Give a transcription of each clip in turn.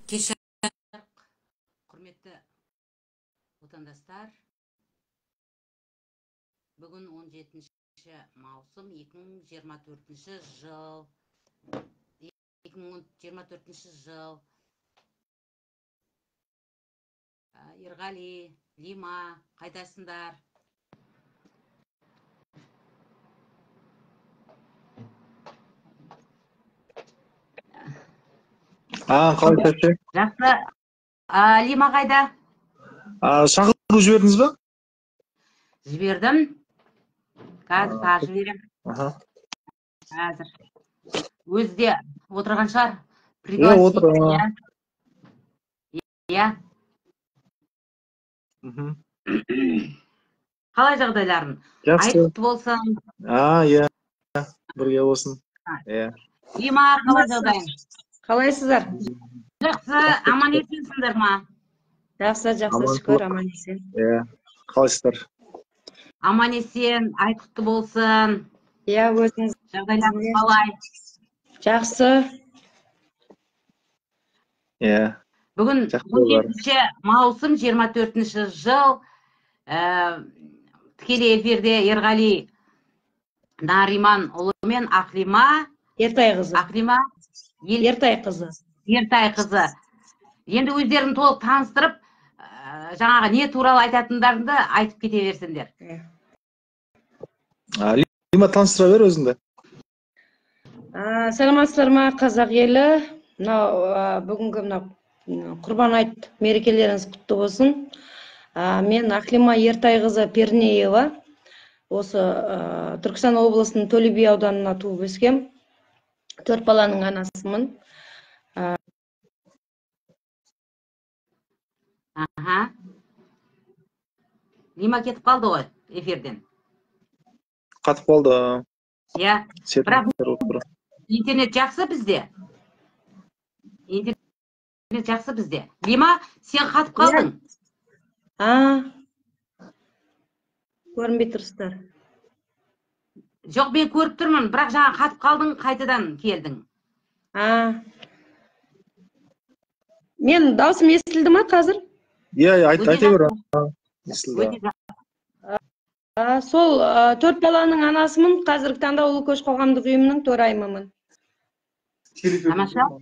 Кеше құрметті отандастар, бүгін 17 маусым 2024 жыл. 2024 жыл. Ерғали, Лима, қайдасындар? Қалай тәпше? Жақсы. Лима қайда? Шақырып жібердіңіз ба? Жібердім. Қазір тағы жіберем. Қазір. Өзі де отырған шығар. Пригласить. Иә. Қалай жағдайларың? Айықты болсын. Иә. Бірге болсын. Лима, қалай жағдайың? Қалайсыздар? Жақсы, аман есенсіңдер ма? Жақсы, шүкір, аман есен. Қалайсыздар? Аман есен, айқұтты болсын. Иә, өзіңіз. Жағдайларыңыз қалай? Жақсы. Бүгін 17 маусым 24 жыл. Тікелей эфирде Ерғали Нариман ұлы мен Ақлима. Ертай қызы. Ақлима. Ертай қызы. Ертай қызы. Енді өздерін толық таныстырып, жаңағы не туралы айтатындарыңды айтып кете берсіңдер. Лима, таныстыра бер өзіңді. Саламатсыздар ма, қазақ елі? Бүгінгі Құрбан айт мерекелеріңіз құтты болсын. Мен Ақлима Ертай қызы Пернеева. Осы Түркістан облысының Төле би ауданына туып өскем. 4 баланың анасымын. Лима кетіп қалды ғой эфирден. Қатып қалды. Иә. Бірақ интернет жақсы бізде. Интернет жақсы бізде. Лима, сен қатып қалдың? Көрінбей тұрсыздар. Жоқ, мен көріп тұрмын, бірақ жаңа қатып қалдың, қайтадан келдің. Мен даусым естілді ма қазір? Айта бер. Сол 4 баланың анасымын, қазіргі таңда Ұлы көш қоғамдық ұйымының төрайымымын. Тамаша.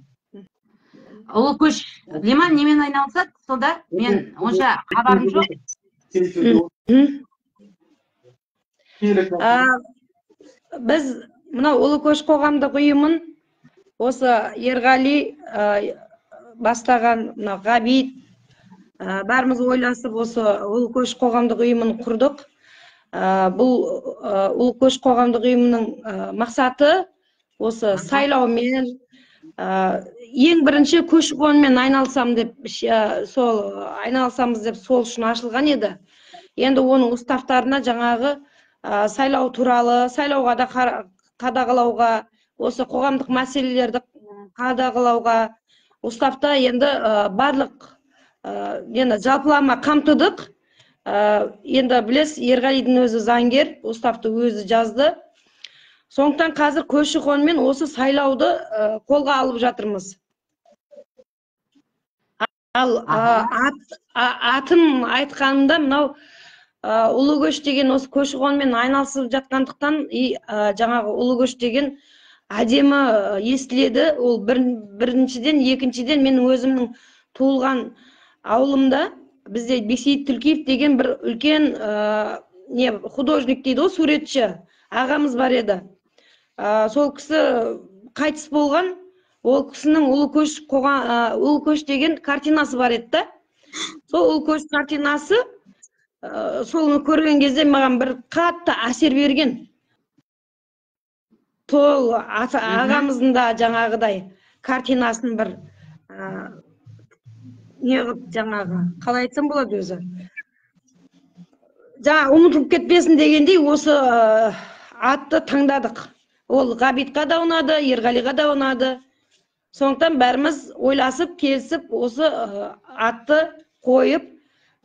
Ұлы көш, Лима немен айналысады сонда? Мен онша хабарым жоқ. Біз мына Ұлы көш қоғамдық ұйымын осы Ерғали бастаған Ғабит бәріміз ойласып осы Ұлы көш қоғамдық ұйымын құрдық. Бұл Ұлы көш қоғамдық ұйымының мақсаты осы сайлаумен, ең бірінші көші-қонмен айналысамыз деп сол үшін ашылған еді. Енді оның уставтарына жаңағы сайлау туралы, сайлауға да қадағалауға, осы қоғамдық мәселелерді қадағалауға уставта енді барлық жалпылама қамтыдық. Енді білес, Ерғалидің өзі заңгер, уставты өзі жазды. Сондықтан қазір көші-қонмен осы сайлауды қолға алып жатырмыз. Ал атын айтқанымда мынау Ұлы көш деген осы көші-қонмен айналысып жатқандықтан, жаңағы Ұлы көш деген әдемі естіледі. Ол біріншіден, екіншіден менің өзімнің туылған ауылымда бізде Бесейіт Түлкиев деген бір үлкен художник дейді, суретші ағамыз бар еді. Сол кісі қайтыс болған, ол кісінің Ұлы көш деген картинасы бар еді. Сол Ұлы көш картинасы солны көрген кезде маған бір қатты әсер берген. Сол ағамыздың да жаңағыдай картинасын бір жаңағы қалай айтсам болады өзі. Жаңа ұмытылып кетпесін дегендей осы атты таңдадық. Ол Ғабитқа да ұнады, Ерғалиға да ұнады. Сондықтан бәріміз ойласып, келісіп, осы атты қойып,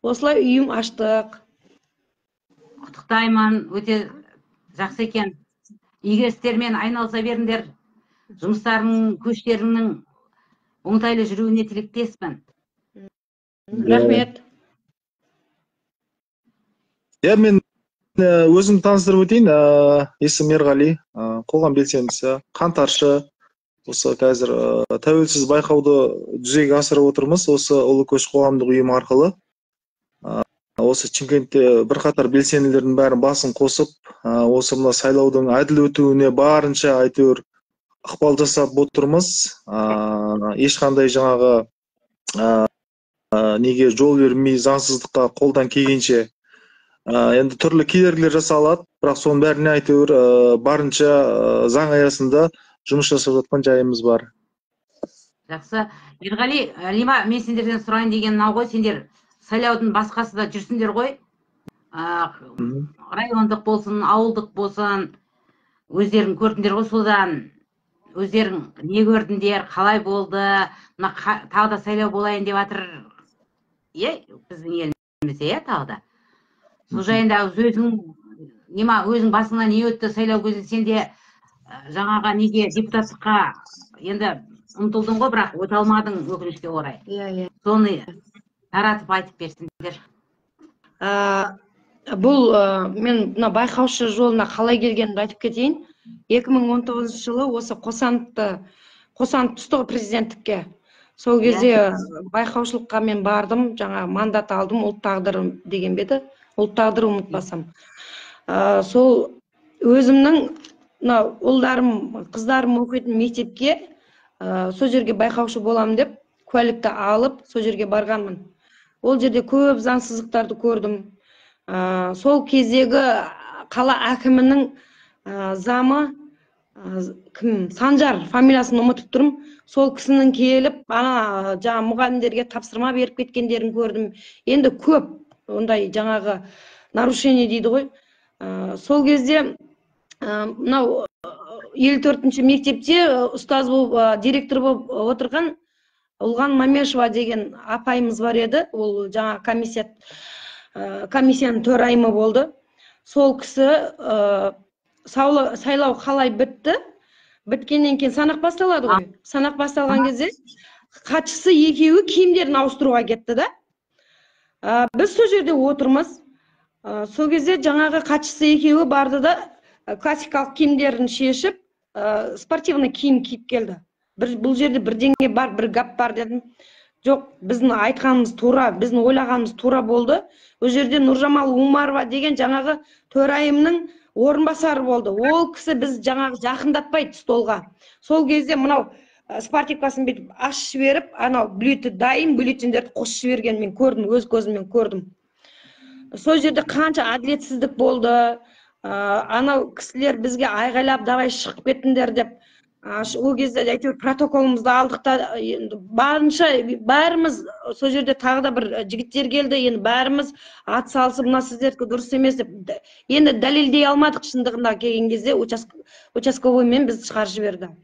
осылай үйім аштық. Құттықтаймын, өте жақсы екен. Игі істермен айналыса беріңдер. Жұмыстарың, көштеріңнің оңтайлы жүруіне тілектеспін. Рахмет. Мен өзім таныстырып өтейін. Есім Ерғали, қоғам белсендісі, қаңтаршы. Осы қазір тәуелсіз байқауды жүзеге асырып отырмыз. Осы Ұлы Көш қоғамдық ұйым арқылы. Осы Шымкентте бірқатар белсенділердің бәрін басын қосып, осы мына сайлаудың әділ өтуіне барынша әйтеуір ықпал жасап отырмыз. Ешқандай жаңағы неге жол бермей, заңсыздыққа қолдан келгенше енді түрлі кедергілер жасалады, бірақ соның бәріне әйтеуір барынша заң аясында жұмыс жасап жатқан жайымыз бар. Жақсы. Ерғали, Лима, мен сендерден сұрайын деген мынау ғой, сендер сайлаудың басқасы да жүрсіңдер ғой. Райондық болсын, ауылдық болсын, өздерің көрдіңдер ғой содан. Өздерің не көрдіңдер, қалай болды, тағы да сайлау болайын деп жатыр. Біздің елімізде, тағы да. Сол жайында өзің басыңа не өтті сайлау кезінде, сенде жаңаға неге депутаттыққа енді ұмтылдың ғой, бірақ өте алмадың өкінішке орай. Соны таратып айтып берсіңдер. Бұл мен байқаушы жолына қалай келгенімді айтып кетейін. 2019 жылы осы Қосант түсті президенттікке. Сол кезде байқаушылыққа мен бардым, жаңа мандат алдым, ұлт тағдыры деген беді. Ұлт тағдыры ұмытпасам. Сол өзімнің ұлдарым, қыздарым оқитын мектепке сол жерге байқаушы боламын деп куәлікті алып, сол жерге барғанмын. Ол жерде көп заңсыздықтарды көрдім. Сол кездегі қала әкімінің замы Санжар, фамилиясын ұмытып тұрмын. Сол кісінің келіп, жаңа мұғалімдерге тапсырма беріп кеткендерін көрдім. Енді көп ондай жаңағы нарушение дейді ғой. Сол кезде мынау 54-ші мектепте ұстаз болып, директор болып отырған Ұлған Мамешева деген апайымыз бар еді. Ол жаңа комиссияның төрайымы болды. Сол кісі сайлау қалай бітті? Біткеннен кейін санақ басталады ғой. Санақ басталған кезде хатшысы екеуі киімдерін ауыстыруға кетті да. Біз сол жерде отырмыз. Сол кезде жаңағы хатшысы екеуі барды да классикалық киімдерін шешіп, спортивный киім киіп келді. Бұл жерде бірдеңе бар, бір гап бар дедім. Жоқ, біздің айтқанымыз тура, біздің ойлағанымыз тура болды. Ол жерде Нұржамал Умарова деген жаңағы төрайымның орынбасары болды. Ол кісі біз жаңағы жақындатпайды столға. Сол кезде мынау спортивкасын бетіп ашып жіберіп, анау дайын бюллетендерді қосып жіберген мен көрдім, өз көзіммен көрдім. Сол жерде қанша әділетсіздік болды. Анау кісілер бізге айғайлап, давай шығып кеттіңдер деп. Ол кезде әйтеуір протоколымызды алдық та, барынша бәріміз сол жерде тағы да бір жігіттер келді, енді бәріміз ат салысып, мына сіздерді дұрыс емес деп. Енді дәлелдей алмадық шындығында келген кезде участковыймен біз шығарып жіберді.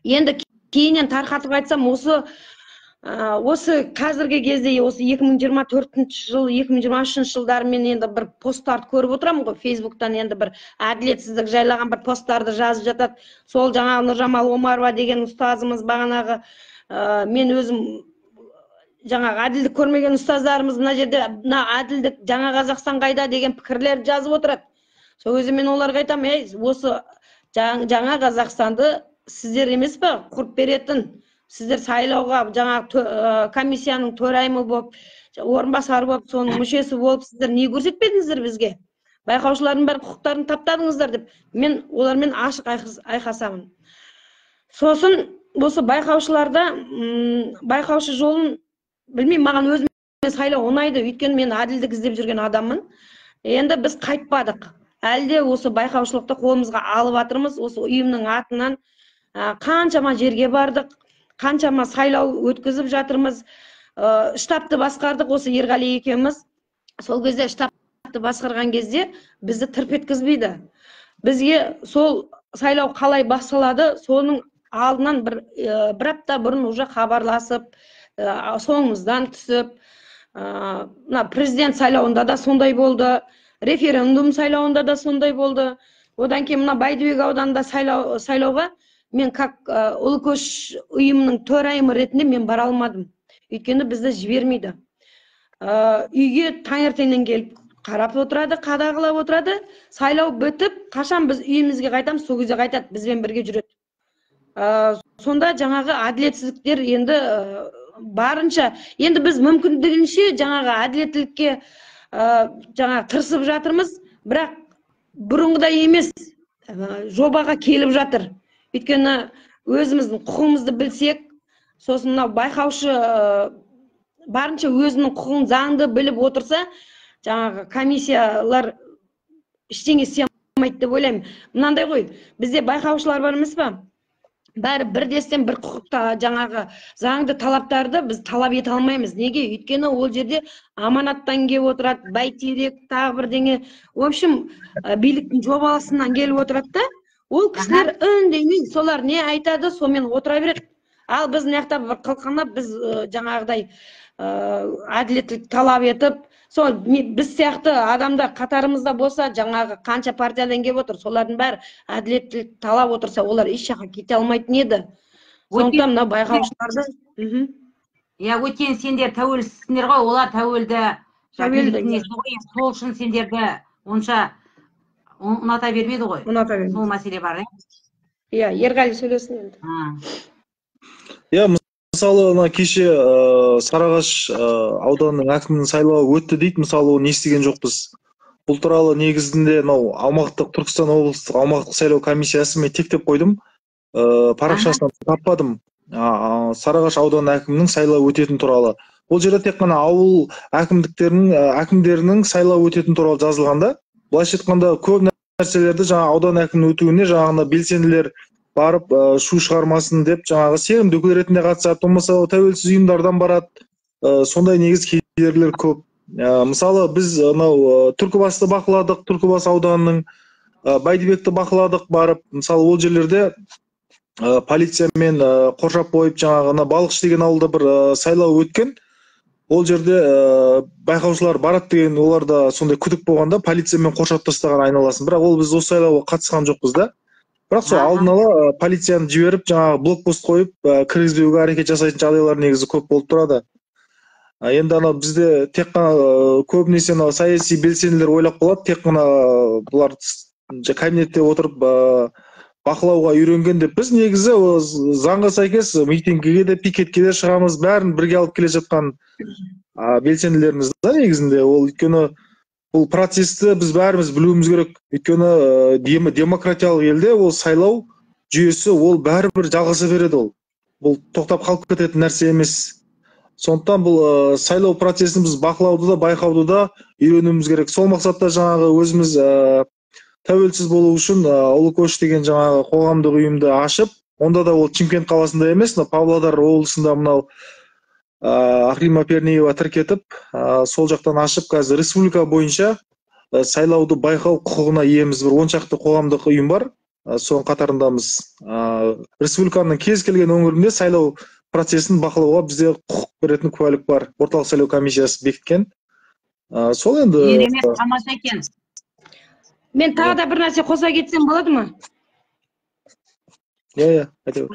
Енді кейіннен тарқатып айтсам, осы қазіргі кезде, осы 2024 жыл, 2023 жылдары мен енді бір посттарды көріп отырамын ғой, Фейсбуктан енді бір әділетсіздік жайлаған бір посттарды жазып жатады. Сол жаңа Нұржамал Омарова деген ұстазымыз бағанағы, мен өзім жаңағы әділдік көрмеген ұстаздарымыз мына жерде әділдік жаңа Қазақстан қайда деген пікірлер жазып отырады. Сол кезде мен оларға айтамын, осы жаңа Қазақстанды сіздер емес пе құрып беретін? Сіздер сайлауға жаңағы комиссияның төрайымы болып, орынбасары болып, соның мүшесі болып, сіздер не көрсетпедіңіздер бізге? Байқаушылардың бәрін құқықтарын таптадыңыздар деп, мен олармен ашық айқасамын. Сосын осы байқаушыларда байқаушы жолын білмеймін, маған өзіме сайлау ұнайды, өйткені мен әділдік іздеп жүрген адаммын. Енді біз қайтпадық. Әлде осы байқаушылықты қолымызға алып жатырмыз. Осы ұйымның атынан қаншама жерге бардық, қаншама сайлау өткізіп жатырмыз. Штабты басқардық, осы Ерғали екеуміз. Сол кезде штабты басқарған кезде бізді тырп еткізбейді. Бізге сол сайлау қалай басталады, соның алдынан бір апта бұрын уже хабарласып, соңымыздан түсіп, президент сайлауында да сондай болды, референдум сайлауында да сондай болды. Одан кейін Байдыбек ауданында сайлауға мен как ұлы көш ұйымының төрайымы ретінде мен бара алмадым. Өйткені бізді жібермейді. Үйге таңертеңнен келіп қарап отырады, қадағалап отырады. Сайлау бітіп, қашан біз үйімізге қайтамыз, сол кезде қайтады, бізбен бірге жүреді. Сонда жаңағы әділетсіздіктер енді барынша, енді біз мүмкіндігінше жаңағы әділеттілікке жаңағы тырысып жатырмыз, бірақ бұрынғыдай емес, жобаға келіп жатыр. Өйткені өзіміздің құқығымызды білсек, сосын мынау байқаушы барынша өзінің құқығын заңды біліп отырса, жаңағы комиссиялар ештеңе істей алмайды деп ойлаймын. Мынандай ғой, бізде байқаушылар бар емес па? Бәрі бірдестен бір құқықта жаңағы заңды талаптарды біз талап ете алмаймыз. Неге? Өйткені ол жерде аманаттан келіп отырады, бәйтерек, тағы бірдеңе. В общем, биліктің жобасынан келіп отырады да, ол кісілер үндемей, солар не айтады, сонымен отыра береді. Ал біз мына бір қылқанап, біз жаңағыдай әділеттілік талап етіп, сол біз сияқты адамдар қатарымызда болса, жаңағы қанша партиядан келіп отыр, солардың бәрі әділеттілік талап отырса, олар еш жаққа кете алмайтын еді. Сондықтан мына байқаушыларды өткен сендер тәуелсіздсіңдер ғой, олар тәуелді. Сол үшін сендерді онша ұната бермеді ғой. Ұната бермеді. Сол мәселе бар, Ерғали сөйлесін енді. Мысалы, кеше Сарыағаш ауданының әкімінің сайлауы өтті дейді, мысалы, оны естіген жоқпыз. Бұл туралы негізінде аумақтық Түркістан облыстық аумақтық сайлау комиссиясы мен тектеп қойдым, парақшасынан таппадым. Сарыағаш ауданының әкімінің сайлауы өтетін туралы. Бұл жерде тек қана ауыл әкімдерінің сайлауы өтетін туралы жазылғанда, былайша айтқанда көп нәрселерді жаңа аудан әкімінің өтуіне жаңағында белсенділер барып шу шығармасын деп жаңағы сенімді өкіл ретінде қатысады, болмаса тәуелсіз ұйымдардан барады. Сондай негіз кедергілер көп. Мысалы, біз Түлкібасты бақыладық, Түлкібас ауданының Бәйдібекті бақыладық барып, мысалы ол жерлерде полициямен қоршап қойып, жаңағы Балықшы деген ауылда бір сайлау өткен. Ол жерде байқаушылар барады деген, оларда сондай күдік болғанда полициямен қоршап тастаған айналасын. Бірақ ол біз осы сайлауға қатысқан жоқпыз да. Бірақ сол алдын ала полицияны жіберіп, жаңағы блокпост қойып, кіргізбеуге әрекет жасайтын жағдайлар негізі көп болып тұрады. Енді бізде тек қана көбінесе саяси белсенділер ойлап қалады, тек қана бұлар кабинетте отырып бақылауға үйренген деп. Біз негізі заңға сәйкес митингіге де, пикетке де шығамыз, бәрін бірге алып келе жатқан белсенділеріміз да негізінде. Ол өйткені бұл процесті біз бәріміз білуіміз керек. Өйткені демократиялық елде ол сайлау жүйесі ол бәрібір жалғаса береді ол. Бұл тоқтап қалып кететін нәрсе емес. Сондықтан бұл сайлау процесін біз бақылауды да, байқауды да үйренуіміз керек. Сол мақсатта жаңағы өзіміз тәуелсіз болу үшін Ұлы көш деген жаңағы қоғамдық ұйымды ашып, онда да ол Шымкент қаласында емес, Павлодар облысында мынау Ақлима Пернеева тіркетіп, сол жақтан ашып, қазір республика бойынша сайлауды байқау құқығына иеміз. Бір 10 шақты қоғамдық ұйым бар, соның қатарындамыз. Республиканың кез келген өңірінде сайлау процесін бақылауға бізде құқық беретін куәлік бар. Орталық сайлау комиссиясы бекіткен. Сол енді тамаша екен. Мен тағы да бір нәрсе қоса кетсем болады ма? Айта бер.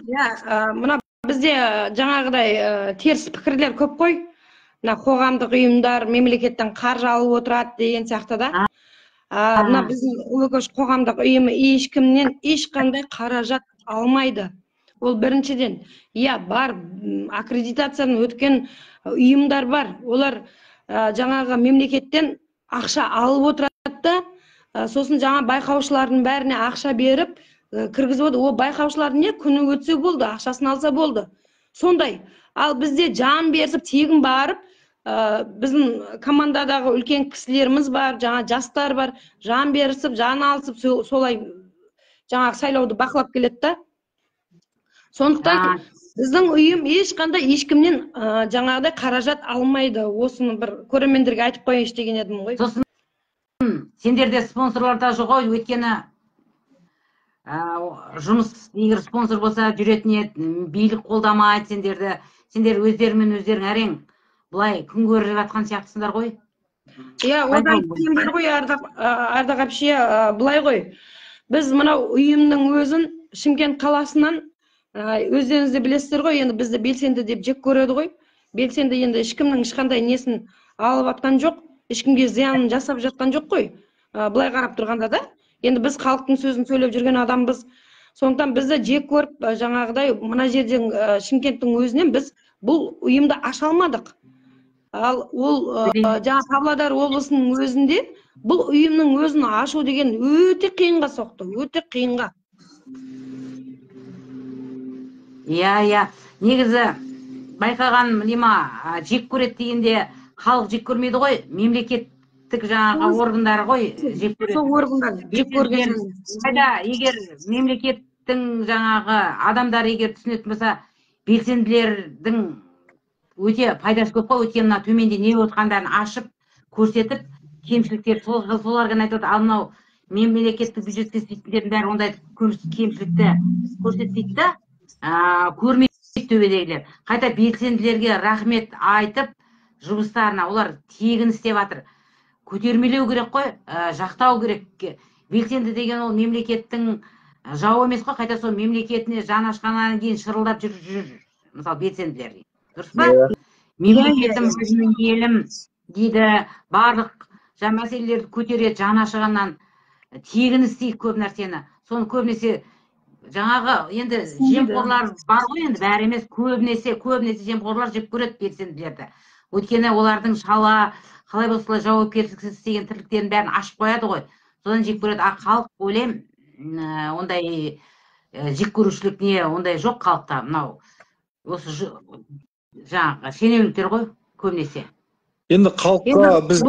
Мына бізде жаңағыдай теріс пікірлер көп қой. Мына қоғамдық ұйымдар мемлекеттен қаржы алып отырады деген сияқты да. Мына біздің Ұлы көш қоғамдық ұйымы ешкімнен ешқандай қаражат алмайды. Ол біріншіден. Бар аккредитациядан өткен ұйымдар бар. Олар жаңағы мемлекеттен ақша алып отырады да, сосын жаңа байқаушылардың бәріне ақша беріп кіргізіп отыр. Ол байқаушылардың не күні өтсе болды, ақшасын алса болды. Сондай. Ал бізде жан берсіп, тегін барып, біздің командадағы үлкен кісілеріміз бар, жаңа жастар бар, жан берісіп, жан алысып, солай жаңағы сайлауды бақылап келеді да. Сондықтан біздің ұйым ешкімнен жаңағыдай қаражат алмайды. Осыны бір көрермендерге айтып қояйыншы деген едім ғой. Сосын сендерде спонсорлар да жоқ қой, өйткені жұмыс егер спонсор болса жүретін еді, билік қолдамайды сендерді. Сендер өздерімен өздерің әрең бұлай күн көріп жатқан сияқтысыңдар ғой. Одан кейін бар ғой, Ардақ әпше, бұлай ғой. Біз мынау ұйымның өзін Шымкент қаласынан өздеріңіз де білесіздер ғой, енді бізді белсенді деп жек көреді ғой. Белсенді енді ешкімнің ешқандай несін алып атқан жоқ, ешкімге зиянын жасап жатқан жоқ қой. Былай қарап тұрғанда да, енді біз халықтың сөзін сөйлеп жүрген адамбыз. Сондықтан бізді жек көріп, жаңағыдай мына жерден Шымкенттің өзінен біз бұл ұйымды аша алмадық. Ал ол жаңа Павлодар облысының өзінде бұл ұйымның өзін ашу деген өте қиынға соқты, өте қиынға. Иә, негізі байқаған нема жек көреді дегенде халық жек көрмейді ғой, мемлекеттік жаңағы органдары ғой жек көреді. Сол органдар жек көрген. Қайда егер мемлекеттің жаңағы адамдары егер түсінетін болса, белсенділердің өте пайдасы көп қой, өйткені мына төменде не отқандарын ашып көрсетіп, кемшіліктер соларға айтады, ал мынау мемлекеттік бюджетке істейтіндердің бәрі ондай кемшілікті көрсетпейді да, көрмейді төбедегілер. Қайта белсенділерге рахмет айтып, жұмыстарына олар тегін істеп жатыр. Көтермелеу керек қой, жақтау керек. Белсенді деген ол мемлекеттің жауы емес қой, қайта сол мемлекетіне жан ашқаннан кейін шырылдап жүр, мысалы белсенділер. Дұрыс па? Мемлекетім өзімнің елім дейді, барлық мәселелерді көтереді, жан ашығаннан тегін істейді көп нәрсені. Соны көбінесе жаңағы енді жемқорлар бар ғой, енді бәрі емес, көбінесе жемқорлар жек көреді белсенділерді. Өйткені олардың қалай болса жауапкершіліксіз істеген тірліктерін бәрін ашып қояды ғой. Содан жек көреді. Халық ойлаймын, ондай жек көрушілік не ондай жоқ халықта. Мынау осы жаңағы шенеуніктер ғой көбінесе. Енді халыққа біз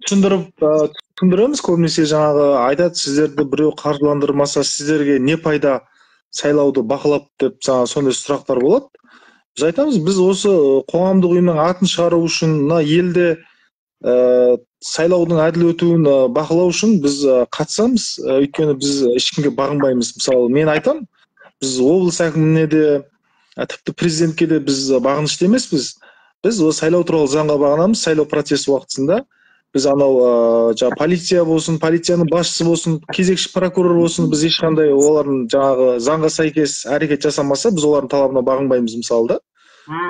түсіндіреміз, көбінесе жаңағы айтады, сіздерді біреу қаржыландырмаса сіздерге не пайда сайлауды бақылап деп сондай сұрақтар болады. Біз айтамыз, біз осы қоғамдық ұйымның атын шығару үшін, елде сайлаудың әділ өтуін бақылау үшін біз қатысамыз, өйткені біз ешкімге бағынбаймыз. Мысалы, мен айтам, біз облыс әкіміне де, тіпті президентке де біз бағынышты емеспіз. Біз сайлау туралы заңға бағынамыз, сайлау процесі уақытысында. Біз анау полиция болсын, полицияның басшысы болсын, кезекші прокурор болсын, біз ешқандай олардың жаңағы заңға сәйкес әрекет жасамаса, біз олардың талабына бағынбаймыз. Мысалы да,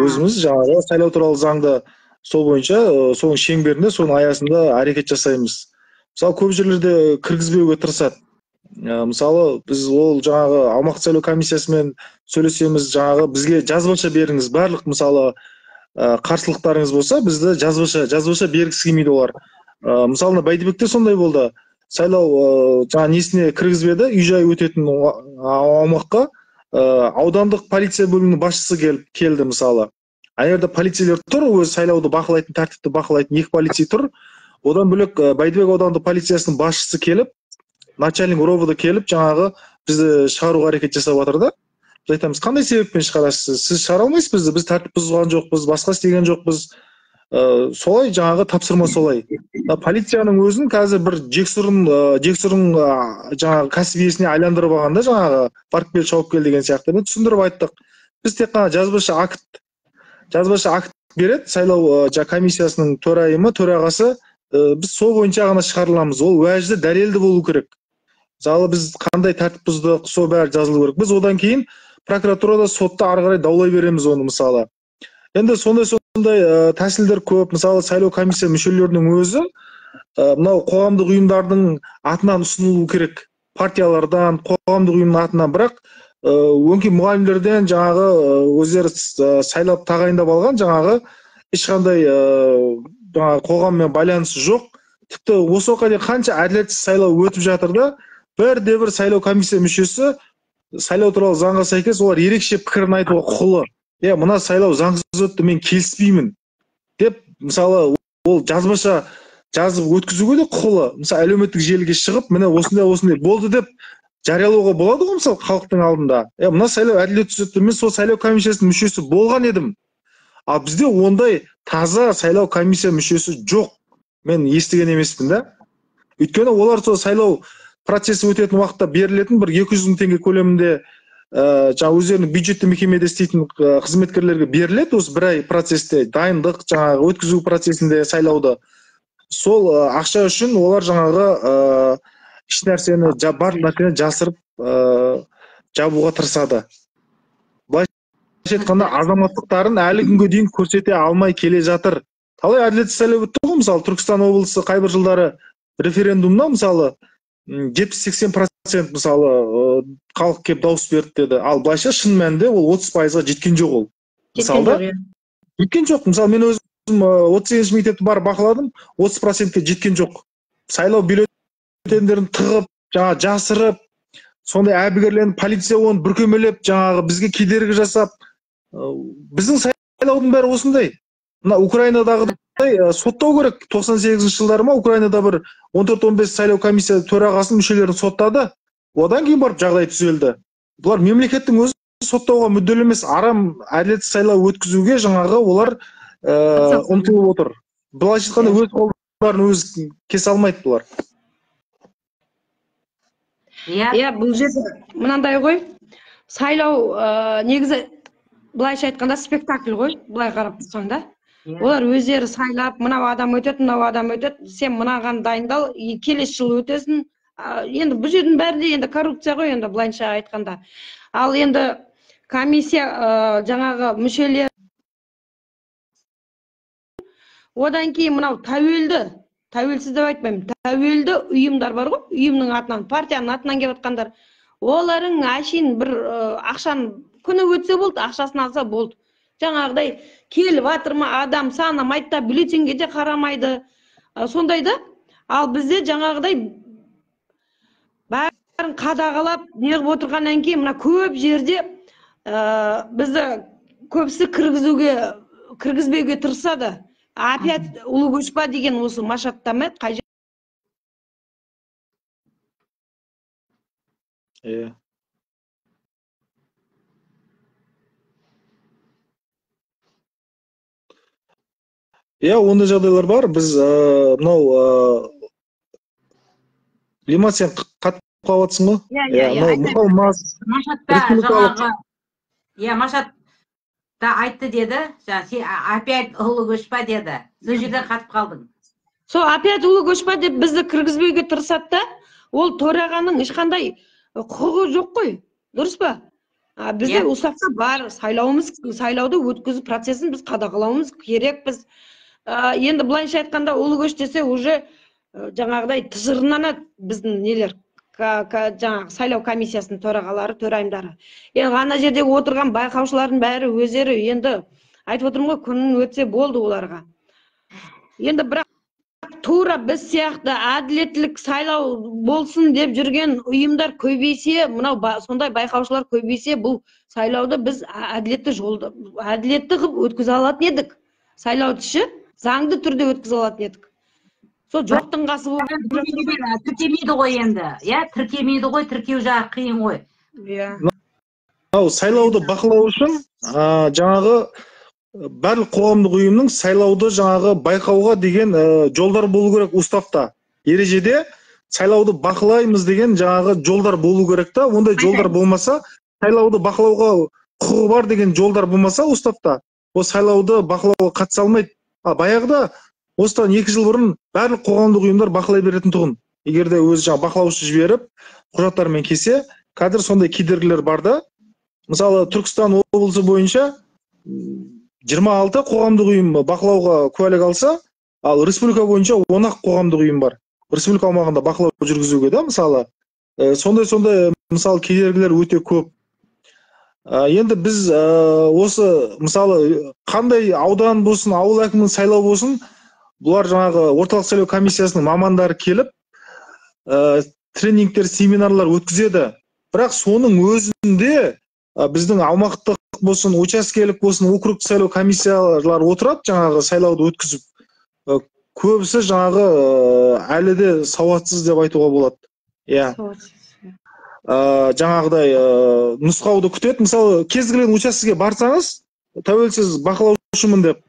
өзіміз жаңағы сайлау туралы заңды сол бойынша, соның шеңберінде, соның аясында әрекет жасаймыз. Мысалы, көп жерлерде кіргізбеуге тырысады. Мысалы, біз ол жаңағы аумақтық сайлау комиссиясымен сөйлесеміз, жаңағы бізге жазбаша беріңіз, барлық мысалы қарсылықтарыңыз болса, бізді жазбаша бергісі келмейді олар. Мысалы, Бәйдібекте сондай болды. Сайлау жаңа несіне кіргізбеді, үй-жай өтетін аумаққа аудандық полиция бөлімінің басшысы келді мысалы. Жерде полицейлер тұр, өз сайлауды бақылайтын, тәртіпті бақылайтын 2 полицей тұр. Одан бөлек Бәйдібек аудандық полициясының басшысы келіп, начальник ровода келіп, жаңағы бізді шығаруға әрекет жасап жатыр да. Біз айтамыз, қандай себеппен шығарасыз? Сіз шығара алмайсыз бізді, біз тәртіп бұзған жоқпыз, басқа істеген жоқпыз. Солай жаңағы тапсырма солай. Полицияның өзін қазір бір жексұрын жаңағы кәсіп иесіне айландырып алғанда, жаңағы парк бел шауып кел деген сияқты біз түсіндіріп айттық. Біз тек қана жазбаша акт береді, сайлау комиссиясының төрағасы, біз сол бойынша ғана шығарыламыз. Ол уәжді дәлелді болу керек. Мысалы, біз қандай тәртіп бұздық, сол бәрі жазылу керек. Біз одан кейін прокуратурада, сотта ары қарай даулай береміз оны мысалы. Енді сондай тәсілдер көп. Мысалы, сайлау комиссия мүшелерінің өзі мынау қоғамдық ұйымдардың атынан ұсынылу керек. Партиялардан, қоғамдық ұйымның атынан, бірақ өңкей мұғалімдерден жаңағы өздері сайлап тағайындап алған жаңағы ешқандай қоғаммен байланысы жоқ. Тіпті осы уақытқа дейін қанша әділетсіз сайлау өтіп жатыр да, бір сайлау комиссия мүшесі сайлау туралы заңға сәйкес олар ерекше пікірін айтуға құқылы. Мына сайлау заңсыз өтті, мен келіспеймін деп, мысалы, ол жазбаша жазып өткізуге де құқылы. Мысалы, әлеуметтік желіге шығып, міне осындай болды деп жариялауға болады ғой, мысалы, халықтың алдында. Мына сайлау әділетсіз өтті, мен сол сайлау комиссиясының мүшесі болған едім. Ал бізде ондай таза сайлау комиссия мүшесі жоқ. Мен естіген емеспін да. Өйткені олар сол сайлау процесі өтетін уақытта берілетін бір 200 мың теңге көлемінде өздерінің бюджетті мекемеде істейтін қызметкерлерге беріледі, осы бір ай процесте дайындық, жаңағы өткізу процесінде сайлауды. Сол ақша үшін олар жаңағы еш нәрсені, барлық нәрсені жасырып жабуға тырысады. Былайша айтқанда азаматтықтарын әлі күнге дейін көрсете алмай келе жатыр. Талай әділетсіз сайлау өтті ғой, мысалы Түркістан облысы қайбір жылдары референдумда мысалы 70-80% мысалы халық келіп дауыс берді деді. Ал былайша шын мәнінде ол 30%-ға жеткен жоқ ол. Мысалда жеткен жоқ. Мысалы мен өзім 38 мектепті барып бақыладым, 30%-ке жеткен жоқ. Сайлау бюллетендерін тығып, жаңа жасырып, сондай әбігерленіп, полиция оны бүркемелеп, жаңағы бізге кедергі жасап, біздің сайлаудың бәрі осындай. Мына Украинадағыдай соттау керек. 98 жылдары ма Украинада бір 14-15 сайлау комиссия төрағасының мүшелерін соттады. Одан кейін барып жағдай түзелді. Бұлар мемлекеттің өзі соттауға мүдделі емес, арам әділетсіз сайлау өткізуге жаңағы олар ұмтылып отыр. Былайша айтқанда өз қолдарын өзі кесе алмайды бұлар. Иә, бұл жерде мынандай ғой, сайлау негізі былайша айтқанда спектакль ғой, былай қарап тұрсаң да. Олар өздері сайлап, мынау адам өтеді, мынау адам өтеді, сен мынаған дайындал, келесі жыл өтесің. Енді бұл жердің бәрінде енді коррупция ғой, енді былайша айтқанда. Ал енді комиссия жаңағы мүшелер, одан кейін мынау тәуелсіз деп айтпаймын, тәуелді ұйымдар бар ғой, ұйымның атынан, партияның атынан келіп жатқандар. Олардың әшейін бір ақшаны күні өтсе болды, ақшасын алса болды. Жаңағыдай келіп жатыр ма, адам санамайды да, бюллетенге де қарамайды. Сондай да. Ал бізде жаңағыдай бәрін қадағалап, неғып отырғаннан кейін мына көп жерде бізді көбісі кіргізбеуге тырысады. Опять ұлы көшпа деген осы машаттамай қай жер. Ондай жағдайлар бар. Біз мынау Лимат, сен қатып қалып жатсың ба? Машат да айтты деді, опять ұлы көшпа деді. Сол жерде қатып қалдың. Сол опять ұлы көшпа деп бізді кіргізбеуге тырысады да, ол төрағаның ешқандай құқығы жоқ қой. Дұрыс па? Бізде уставта бар, сайлауды өткізу процесін біз қадағалауымыз керек. Біз енді былайша айтқанда ұлы көш десе уже жаңағыдай тыжырынады біздің нелер, жаңағы сайлау комиссиясының төрағалары, төрайымдары. Енді ана жерде отырған байқаушылардың бәрі өздері енді айтып отырмын ғой, күнін өтсе болды оларға. Енді бірақ тура біз сияқты әділеттілік сайлау болсын деп жүрген ұйымдар көбейсе, мынау сондай байқаушылар көбейсе, бұл сайлауды біз әділетті қылып өткізе алатын едік. Сайлауды заңды түрде өткізе алатын едік. Сол жоқтың қасы болып тіркемейді ғой енді. Тіркемейді ғой, тіркеу жағы қиын ғой. Сайлауды бақылау үшін жаңағы барлық қоғамдық ұйымның сайлауды жаңағы байқауға деген жолдар болу керек уставта. Ережеде сайлауды бақылаймыз деген жаңағы жолдар болу керек та. Ондай жолдар болмаса, сайлауды бақылауға құқығы бар деген жолдар болмаса уставта, ол сайлауды бақылауға қатыса алмайды. Баяғыда осыдан 2 жыл бұрын барлық қоғамдық ұйымдар бақылай беретін тұғын. Егер де өзі бақылаушы жіберіп, құжаттармен кесе, қазір сондай кедергілер бар да. Мысалы, Түркістан облысы бойынша 26 қоғамдық ұйым бақылауға куәлік алса, ал республика бойынша 10 қоғамдық ұйым бар. Республика аумағында бақылау жүргізуге да, мысалы. Сондай мысалы кедергілер өте көп. Енді біз осы мысалы қандай аудан болсын, ауыл әкімінің сайлау болсын, бұлар жаңағы орталық сайлау комиссиясының мамандары келіп, тренингтер, семинарлар өткізеді. Бірақ соның өзінде біздің аумақтық болсын, учаскелік болсын, округ сайлау комиссиялар отырады, жаңағы сайлауды өткізіп. Көбісі жаңағы әлі де сауатсыз деп айтуға болады. Жаңағыдай нұсқауды күтеді. Мысалы, кез келген учаскеге барсаңыз, тәуелсіз бақылаушымын деп,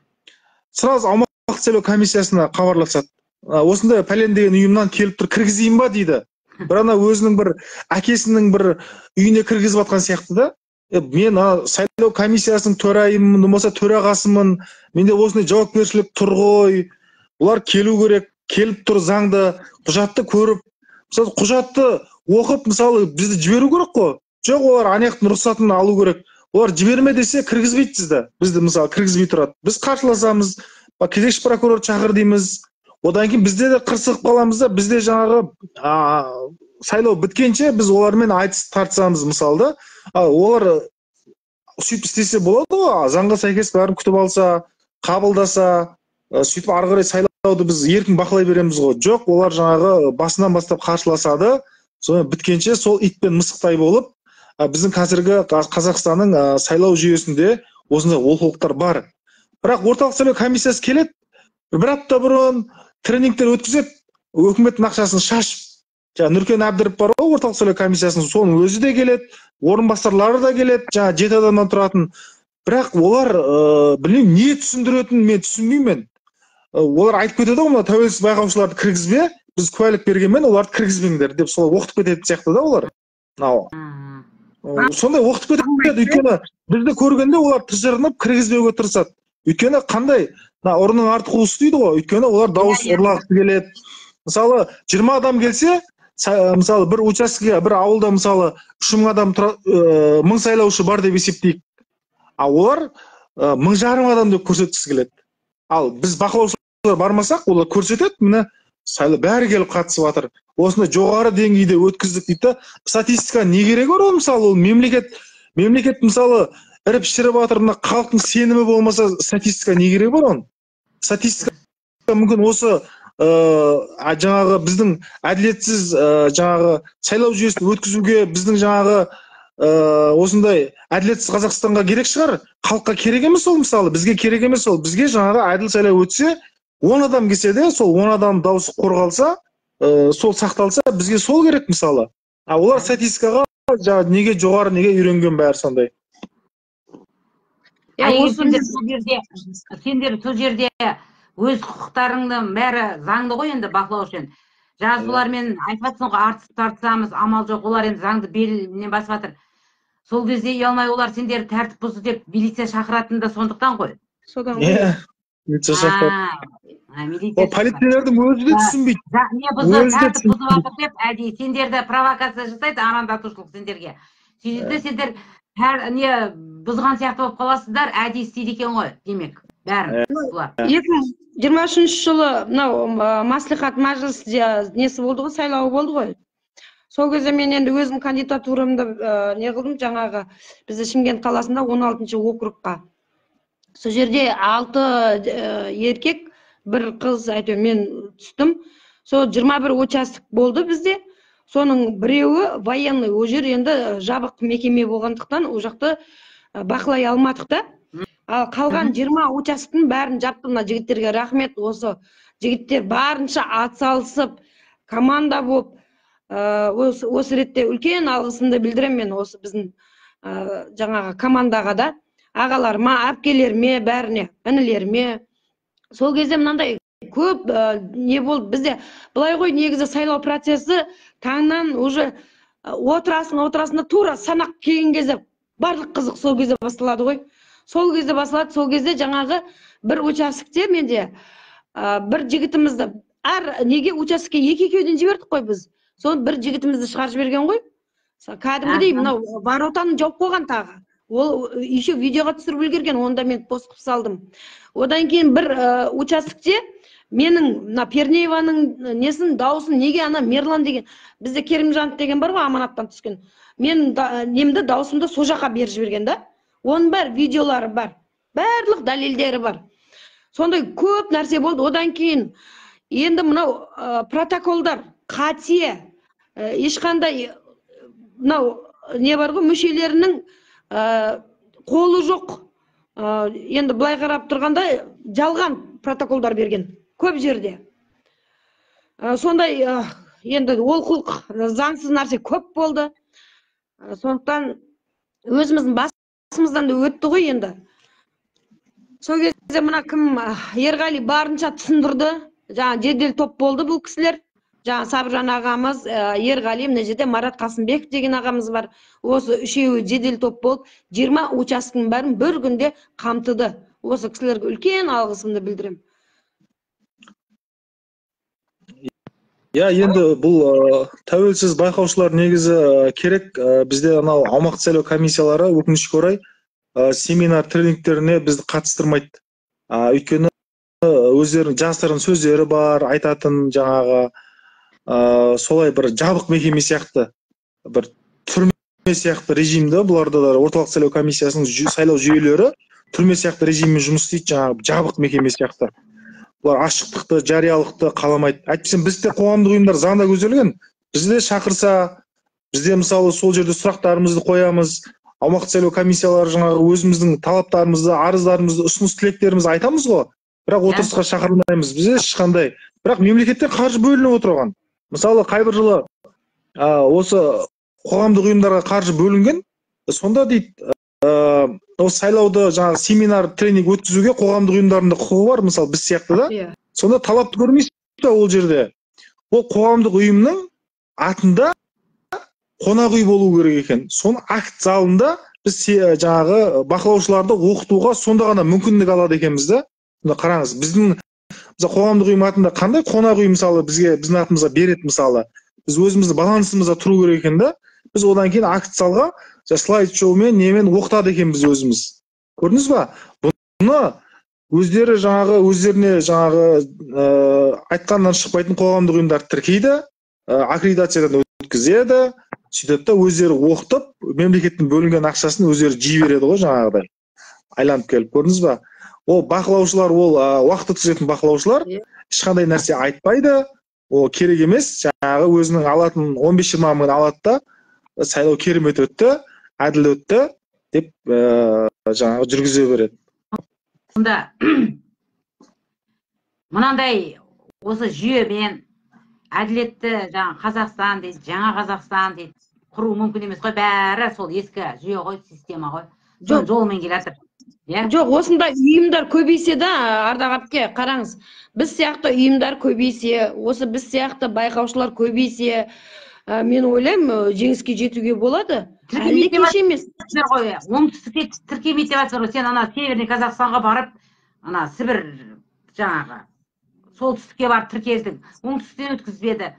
сразу аумақтық сайлау комиссиясына хабарласады. Осындай пәлен деген ұйымнан келіп тұр, кіргізейін ба дейді. Бір ана өзінің бір әкесінің бір үйіне кіргізіп жатқан сияқты да. Мен сайлау комиссиясының төрайымын, болмаса төрағасымын, менде осындай жауапкершілік тұр ғой. Бұлар келу керек, келіп тұр заңды, құжатты көріп, мысалы құжатты оқып, мысалы бізді жіберу керек қой. жоқ олар анаяқтың рұқсатын алу керек. Олар жіберме десе кіргізбейді бізді мысалы кіргізбей тұрады. Біз қарсыласамыз, кезекші прокурор шақыр дейміз. Одан кейін бізде де қырсығып қаламыз да, бізде жаңағы сайлау біткенше біз олармен айтыс тартысамыз мысалы да. Олар сөйтіп істесе болады ғой, заңға сәйкес бәрін күтіп алса, қабылдаса, сөйтіп ары қарай сайлауды біз еркін бақылай береміз ғой. Жоқ, олар жаңағы басынан бастап қарсыласады, соны біткенше сол ит пен мысықтай болып, біздің қазіргі Қазақстанның сайлау жүйесінде осындай олқылықтар бар. Бірақ орталық сайлау комиссиясы келеді, бір апта бұрын тренингтер өткізеді, өкіметтің ақшасын шашып. Нұркен Әбдіров бар ғой, орталық сайлау комиссиясының, соның өзі де келеді, орынбасарлары да келеді, 7 адамнан тұратын. Бірақ олар білмеймін, не түсіндіретінін мен түсінбеймін. Олар айтып кетеді ғой, мына тәуелсіз байқаушыларды кіргізбе, біз куәлік бергенмен оларды кіргізбеңдер деп солай оқытып кететін сияқты да олар. Сондай оқытып кетеді, өйткені бізді көргенде олар тыжырынып кіргізбеуге тырысады. Өйткені қандай, ұрының арты қуысы дейді ғой, өйткені олар дауыс ұрлағысы келеді. Мысалы 20 адам келсе, мысалы бір учаскеге, бір ауылда мысалы 3000 адам 1000 сайлаушы бар деп есептейік. Олар 1500 адам деп көрсеткісі келеді. Ал біз бақылаушылар бармасақ, олар көрсетеді, міне сайлау бәрі келіп қатысып жатыр. Осындай жоғары деңгейде өткіздік дейді. Статистика не керек бар ол, мысалы ол мемлекет мысалы іріп-шіріп жатыр, мына халықтың сенімі болмаса статистика не керек бар оның? Статистика мүмкін осы жаңағы біздің әділетсіз жаңағы сайлау жүйесін өткізуге біздің жаңағы осындай әділетсіз Қазақстанға керек шығар. Халыққа керек емес ол, мысалы бізге керек емес ол. Бізге жаңағы әділ сайлау өтсе, 10 адам келсе де, сол 10 адам дауысы қорғалса, сол сақталса, бізге сол керек мысалы. Олар статистикаға неге жоғары, неге үйренген бәрі сондай. Сендер сол жерде өз құқықтарыңды бәрі заңды ғой, енді бақылау үшін. Жаңа солармен айтып жатсың ғой, артып тартысамыз, амал жоқ, олар енді заңды белінен басып жатыр. Сол кезде ұялмай олар сендер тәртіп бұзды деп милиция шақыратын да сондықтан ғой. Содан ғой. Милиция шақырады. Полицейлердің өзі де түсінбейді. Не бұзды, тәртіп бұзып жатыр деп, әдейі сендерді провокация жасайды, арандатушылық сендерге. Сөйтеді сендер не бұзған сияқты болып қаласыздар, әдейі істейді екен ғой, демек. Бәрін бұлар. 2023 жылы мынау маслихат мәжіліс несі болды ғой, сайлауы болды ғой. Сол кезде мен енді өзім кандидатурамды не қылдым, жаңағы бізді Шымкент қаласында 16-шы округқа. Сол жерде 6 еркек, бір қыз, әйтеуір мен түстім. Сол 21 участок болды бізде. Соның біреуі военный, о жер енді жабық мекеме болғандықтан о жақты бақылай алмадық та. Ал қалған 20 участоктың бәрін жапты. Мына жігіттерге рахмет. Осы жігіттер барынша атсалысып, команда болып, осы ретте үлкен алғысымды білдіремін мен осы біздің жаңағы командаға да, ағаларыма, әпкелеріме, бәріне, інілеріме. Сол кезде мынандай көп не болды бізде. Былай ғой, негізі сайлау процесі таңнан уже отырасында тура санақ келген кезде барлық қызық сол кезде басталады ғой. Сол кезде басылады, сол кезде жаңағы бір участокте менде бір жігітімізді неге участокке екеуден жібердік қой біз. Соны бір жігітімізді шығарып жіберген ғой. Кәдімгідей мынау воротаны жауып қойған тағы. Ол еще видеоға түсіріп үлгерген, онда мен пост қылып салдым. Одан кейін бір участокте менің мына Пернееваның несін дауысын неге ана Мерлан деген, бізде Керімжанов деген бар ғой, аманаттан түскен. Мен немді дауысымды сол жаққа беріп жіберген да. Оның бар видеолары бар, барлық дәлелдері бар. Сондай көп нәрсе болды. Одан кейін енді мынау протоколдар қате, ешқандай мынау не бар ғой, мүшелерінің қолы жоқ. Енді былай қарап тұрғанда жалған протоколдар берген көп жерде. Сондай енді олқылық, заңсыз нәрсе көп болды. Сондықтан өзіміздің басымыздан да өтті ғой енді. Сол кезде мына кім Ерғали барынша түсіндірді. Жаңа жедел топ болды бұл кісілер. Жаңа Сабыржан ағамыз, Ерғали, мына жерде Марат Қасымбеков деген ағамыз бар. Осы үшеуі жедел топ болып 20 участоктың бәрін бір күнде қамтыды. Осы кісілерге үлкен алғысымды білдірем. енді бұл тәуелсіз байқаушылар негізі керек. Бізде анау аумақтық сайлау комиссиялары өкінішке орай семинар тренингтеріне бізді қатыстырмайды. Өйткені өздерінің жасырын сөздері бар, айтатын жаңағы солай бір жабық мекеме сияқты, бір түрме сияқты режимді. Бұларда да орталық сайлау комиссиясының сайлау жүйелері түрме сияқты режиммен жұмыс істейді, жаңағы жабық мекеме сияқты. Бұлар ашықтықты, жариялықты қаламайды. Әйтпесе бізде қоғамдық ұйымдар заңда көзделген. Бізде шақырса, бізде мысалы сол жерде сұрақтарымызды қоямыз, аумақтық сайлау комиссиялары жаңағы өзіміздің талаптарымызды, арыздарымызды, ұсыныс тілектерімізді айтамыз ғой. Бірақ отырысқа шақырылмаймыз. Бізде ешқандай. Бірақ мемлекеттен қаржы бөлініп отырған. Мысалы қайбір жылы осы қоғамдық ұйымдарға қаржы бөлінген, сонда дейді, осы сайлауды жаңағы семинар тренинг өткізуге қоғамдық ұйымдардың да құқығы бар, мысалы біз сияқты да. Сонда талапты көрмейсіз ба ол жерде? Ол қоғамдық ұйымның атында қонақ үй болу керек екен. Соның акт залында біз жаңағы бақылаушыларды оқытуға сонда ғана мүмкіндік алады екенбіз да. Қараңыз, біздің қоғамдық ұйым атында қандай қонақ үй мысалы біздің атымызға береді мысалы. Біз өзімізді балансымызда тұру керек екен да. Біз одан кейін акт залға слайд шоумен немен оқытады екенбіз өзіміз. Көрдіңіз ба? Бұны өздеріне айтқаннан шықпайтын қоғамдық ұйымдар тіркейді, аккредитациядан өткізеді, сөйтіп өздері оқытып, мемлекеттің бөлінген ақшасын өздері жей береді ғой жаңағыдай. Айланып келіп, көрдіңіз ба? Ол бақылаушылар, ол уақыт өткізетін бақылаушылар ешқандай нәрсе айтпайды, ол керек емес, жаңағы өзінің алатын 15-20 мың алады да, сайлау керемет өтті, әділ өтті деп жаңағы жүргізе береді. Сонда мынандай осы жүйемен әділетті Қазақстан дейді, жаңа Қазақстан дейді, құру мүмкін емес қой, бәрі сол ескі жүйе ғой, система ғой. Жолымен келе жатыр. Жоқ, осындай ұйымдар көбейсе да, Ардақ әпке, қараңыз, біз сияқты ұйымдар көбейсе, осы біз сияқты байқаушылар көбейсе, мен ойлаймын, жеңіске жетуге болады. Әлде кеш емес. Оңтүстікке тіркемей деп жатыр ғой, сен ана Северный Қазақстанға барып, ана Сібір жаңағы солтүстікке барып тіркелдің, оңтүстіктен өткізбеді.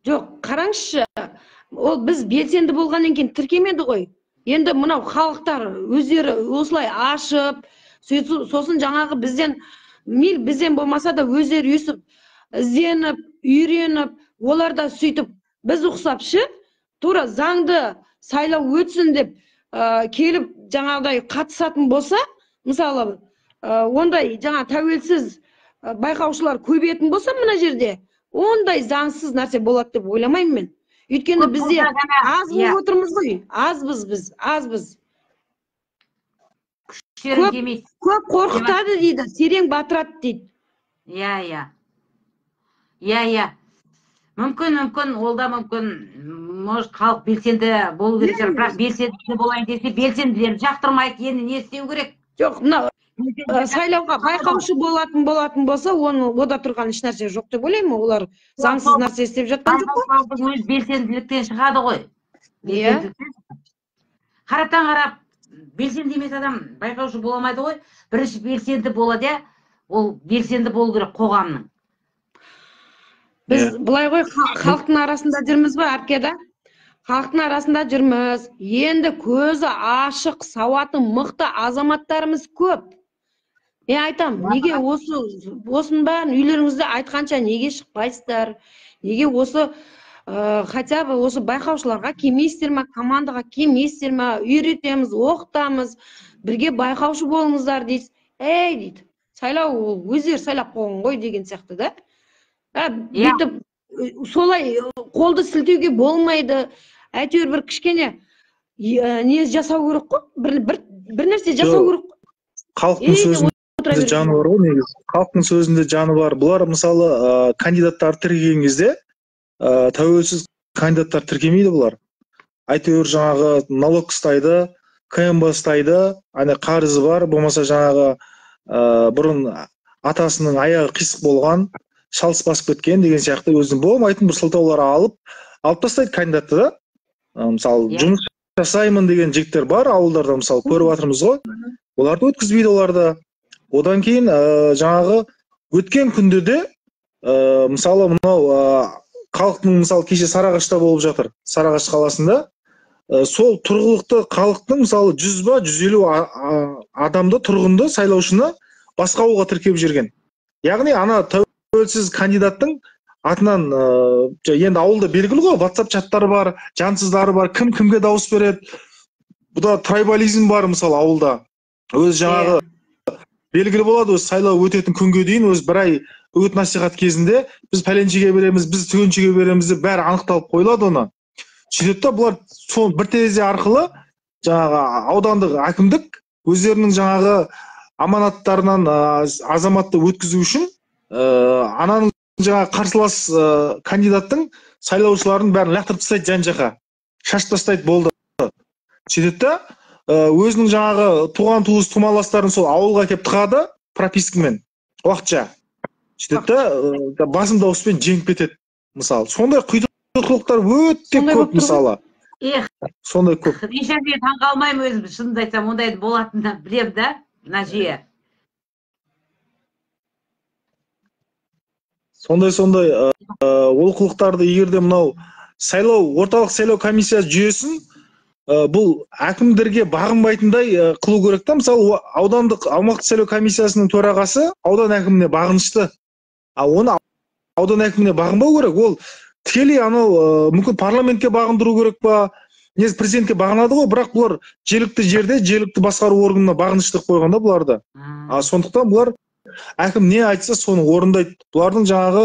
Жоқ, қараңызшы, ол біз белсенді болғаннан кейін тіркемеді ғой. Енді мынау халықтар өздері осылай ашып, сосын жаңағы бізден болмаса да өздері өсіп, ізденіп, үйреніп, олар да сөйтіп, біз ұқсапшы, тура заңды сайлау өтсін деп келіп жаңағыдай қатысатын болса, мысалы, ондай жаңа тәуелсіз байқаушылар көбейетін болса мына жерде, ондай заңсыз нәрсе болады деп ойламаймын мен. Өйткені бізде аз болып отырмыз ғой, азбыз біз, азбыз. Көп қорқытады дейді, терең батырады дейді. Мүмкін, ол да мүмкін, может халық белсенді болу керек шығар, бірақ белсенді болайын десе, белсенділер жақтырмайды, енді не істеу керек? Жоқ, мынау сайлауға байқаушы болатын болса, ода тұрған еш нәрсе жоқ деп ойлаймын, олар заңсыз нәрсе істеп жатқан жоқ қой. Өз белсенділіктен шығады ғой. Қараптан қарап, белсенді емес адам байқаушы боламайды ғой. Бірінші белсенді болады, ол белсенді болу керек қоғамның. Біз бұлай ғой, халықтың арасында жүрміз ба, әпкеда? Халықтың арасында жүрміз. Енді көзі ашық, сауаты мықты азаматтарымыз көп. Мен айтам, неге осының бәрін үйлеріңізде айтқанша неге шықпайсыздар? Неге осы хотя бы осы байқаушыларға келмейсіздер ма, командаға келмейсіздер ма, үйретеміз, оқытамыз, бірге байқаушы болыңыздар дейсіз. Дейді, сайлау өздері сайлап қойған ғой деген сияқты да. Бүйтіп солай қолды сілтеуге болмайды. Әйтеуір бір кішкене не жасау керек қой, бір нәрсе жасау керек қой. Халықтың сөзінде жаны бар ғой негізі. Халықтың сөзінде жаны бар. Бұлар мысалы кандидаттар тіркеген кезде тәуелсіз кандидаттар тіркемейді бұлар. Әйтеуір жаңағы налог ұстайды, КМБ ұстайды, қарызы бар, болмаса жаңағы бұрын атасының аяғы қисық болған, шалыс басып кеткен деген сияқты өзінің болмайтын бір сылтаулар алып тастайды кандидатты да. Мысалы, жұмыс жасаймын деген жігіттер бар ауылдарда, мысалы, көріп жатырмыз ғой. Оларды өткізбейді оларды. Одан кейін жаңағы өткен күнде де мысалы мынау халықтың мысалы кеше Сарыағашта болып жатыр, Сарыағаш қаласында сол тұрғылықты халықтың мысалы 100 ба 150 адамды тұрғынды сайлаушыны басқа ауылға тіркеп жүрген. Яғни ана тәуелсіз кандидаттың атынан енді ауылда белгілі ғой, WhatsApp чаттары бар, жансыздары бар, кім кімге дауыс береді. Бұда трайбализм бар мысалы ауылда. Өз жаңағы белгілі болады, өз сайлау өтетін күнге дейін өз бір ай үгіт насихат кезінде біз пәленшеге береміз, біз түгеншеге береміз деп бәрі анықталып қойылады оны. Сөйтеді бұлар сол бір терезе арқылы жаңағы аудандық әкімдік өздерінің жаңағы аманаттарынан азаматты өткізу үшін ананың жаңағы қарсылас кандидаттың сайлаушыларын бәрін лақтырып тастайды жан-жаққа, шашып тастайды, болды. Сөйтеді өзінің жаңағы туған туыс тумаластарын сол ауылға келіп тығады пропискамен уақытша. Сөйтеді басым дауыспен жеңіп кетеді мысалы. Сондай құйтұрқылықтар өте көп мысалы. Сондай көп. Ешқандай таңғалмаймын өзім, шынымды айтсам, ондай болатынын білемін да, мына жүйе. Сондай олқылықтарды егерде мынау орталық сайлау комиссиясы жүйесін бұл әкімдерге бағынбайтындай қылу керек та. Мысалы аудандық аумақтық сайлау комиссиясының төрағасы аудан әкіміне бағынышты. Оны аудан әкіміне бағынбау керек. Ол тікелей анау мүмкін парламентке бағындыру керек па, негізі президентке бағынады ғой, бірақ бұлар жергілікті жерде жергілікті басқару органына бағыныштылық қойғанда бұларды. Сондықтан бұлар әкім не айтса соны орындайды. Бұлардың жаңағы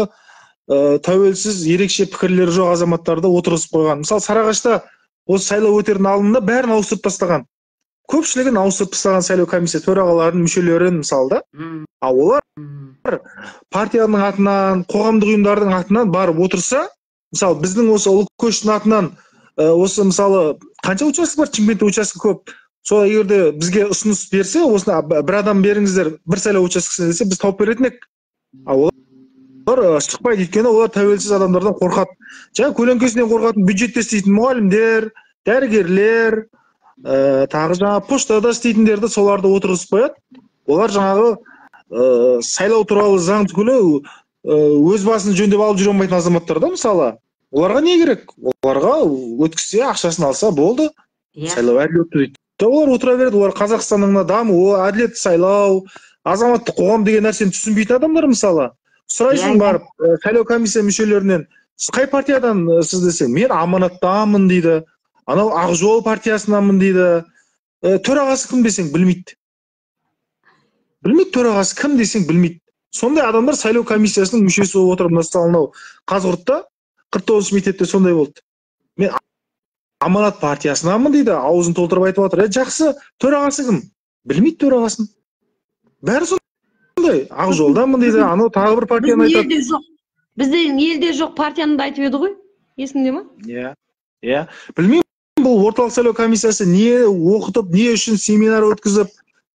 тәуелсіз ерекше пікірлері жоқ азаматтарды отырғызып қойған. Мысалы Сарыағашта осы сайлау өтердің алдында бәрін ауыстырып тастаған. Көпшілігін ауыстырып тастаған сайлау комиссия төрағаларын, мүшелерін мысалы да. Олар партияның атынан, қоғамдық ұйымдардың атынан барып отырса, мысалы біздің осы ұлы көштің атынан осы мысалы қанша участок бар? Шымкентте участок көп. Сол егерде бізге ұсыныс берсе, осына бір адам беріңіздер, бір сайлау учаскесіне десе, біз тауып беретін едік. Олар шықпайды, өйткені олар тәуелсіз адамдардан қорқады. Жаңа көлеңкесінен қорқатын бюджетте істейтін мұғалімдер, дәрігерлер, тағы жаңа поштада істейтіндерді соларды отырғызып қояды. Олар жаңағы сайлау туралы заң түгілі өз басын жөндеп алып жүре алмайтын азаматтар да мысалы. Оларға не керек? Оларға өткізсе, ақшасын алса болды. Сайлау әділетті дейді. Олар отыра береді. Олар Қазақстанның дамуы, әділетті сайлау, азаматтық қоғам деген нәрсені түсінбейтін адамдар мысалы. Сұрайсың барып сайлау комиссия мүшелерінен, қай партиядан сіз десең, мен аманаттамын дейді, анау Ақ жол партиясынанмын дейді. Төрағасы кім десең білмейді. Білмейді, төрағасы кім десең білмейді. Сондай адамдар сайлау комиссиясының мүшесі болып отырып, мысалы Қазығұртта 49 мектепте сондай болды. Мен аманат партиясынанмын дейді, аузын толтырып айтып отыр. Жақсы, төрағасы кім? Білмейді төрағасын. Бәрі сондай. Ақ жолданмын дейді, анау тағы бір партияны айтады. Біздің елде жоқ партияны да айтып еді ғой. Есіңде ме? Иә. Білмеймін, бұл орталық сайлау комиссиясы не оқытып, не үшін семинар өткізіп,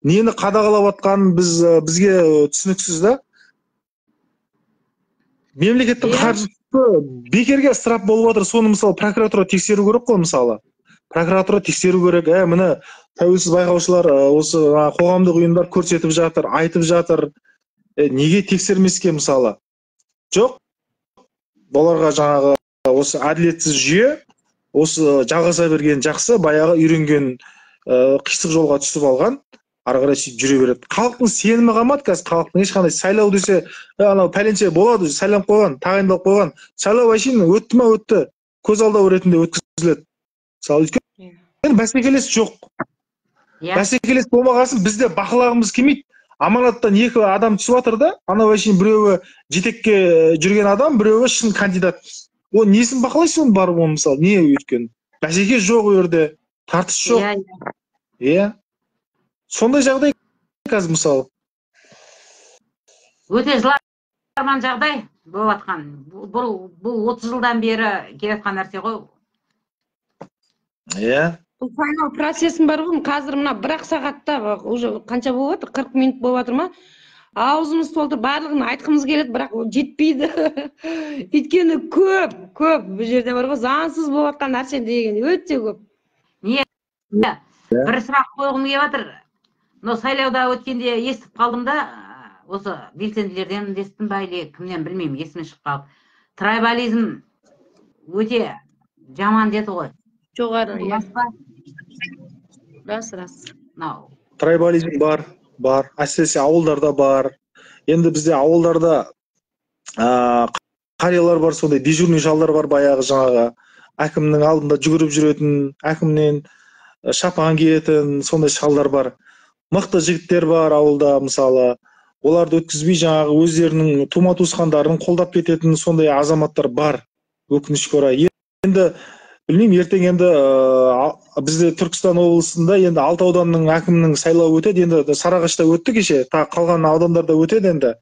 нені қадағалап атқанын бізге түсініксіз да. Мемлекеттің қаржысы бекерге ысырап болып отыр. Соны мысалы прокуратура тексеру керек қой мысалы. Прокуратура тексеру керек. Міне тәуелсіз байқаушылар осы қоғамдық ұйымдар көрсетіп жатыр, айтып жатыр. Неге тексермеске мысалы? Жоқ. Оларға жаңағы осы әділетсіз жүйе, осы жалғаса берген жақсы, баяғы үйренген қисық жолға түсіп алған, ары қарай сөйтіп жүре береді. Халықтың сенімі қалмады қазір. Халықтың ешқандай сайлау десе, анау пәленше болады, сайланып қойған, тағайындалып қойған. Сайлау әшейін өтті ме өтті, көз алдау ретінде өткізіледі. Мысалы өйткені бәсекелес жоқ. Бәсекелес болмағасын бізде бақылағымыз келмейді. Аманаттан екі адам түсіп жатыр да, анау әшейін біреуі жетекке жүрген адам, біреуі шын кандидат. Ол несін бақылайсың оны барып оны мысалы, не өйткені? Бәсеке жоқ ол жерде, тартыс жоқ. Сондай жағдай қазір мысалы. Өте жыларман жағдай болып жатқан. Бұл 30 жылдан бері келатқан нәрсе ғой. Бұл сайлау процесін бар ғой, қазір мына бір-ақ сағатта уже қанша болып жатыр? 40 минут болып жатыр ма? Аузымыз толтырып барлығын айтқымыз келеді, бірақ жетпейді. Өйткені көп бұл жерде бар ғой, заңсыз болып жатқан нәрсе деген өте көп. Не? Бір сұрақ қойғым келіп жатыр. Но сайлауда өткенде естіп қалдым да, осы белсенділерден естім ба или кімнен білмеймін, есіме шығып қалды. Трайбализм өте жаман деді ғой. Жоғары, иә. Рас па? Рас. Мынау Трайбализм бар. Әсіресе ауылдарда бар. Енді бізде ауылдарда қариялар бар, сондай дежурный шалдар бар, баяғы жаңағы әкімнің алдында жүгіріп жүретін, әкімнен шапан киетін сондай шалдар бар. Мықты жігіттер бар ауылда, мысалы. Оларды өткізбей жаңағы өздерінің тума туысқандарын қолдап кететін сондай азаматтар бар, өкінішке орай. Енді білмеймін, ертең енді бізде Түркістан облысында енді 6 ауданның әкімінің сайлауы өтеді. Енді Сарыағашта өтті кеше, қалған аудандарда өтеді енді.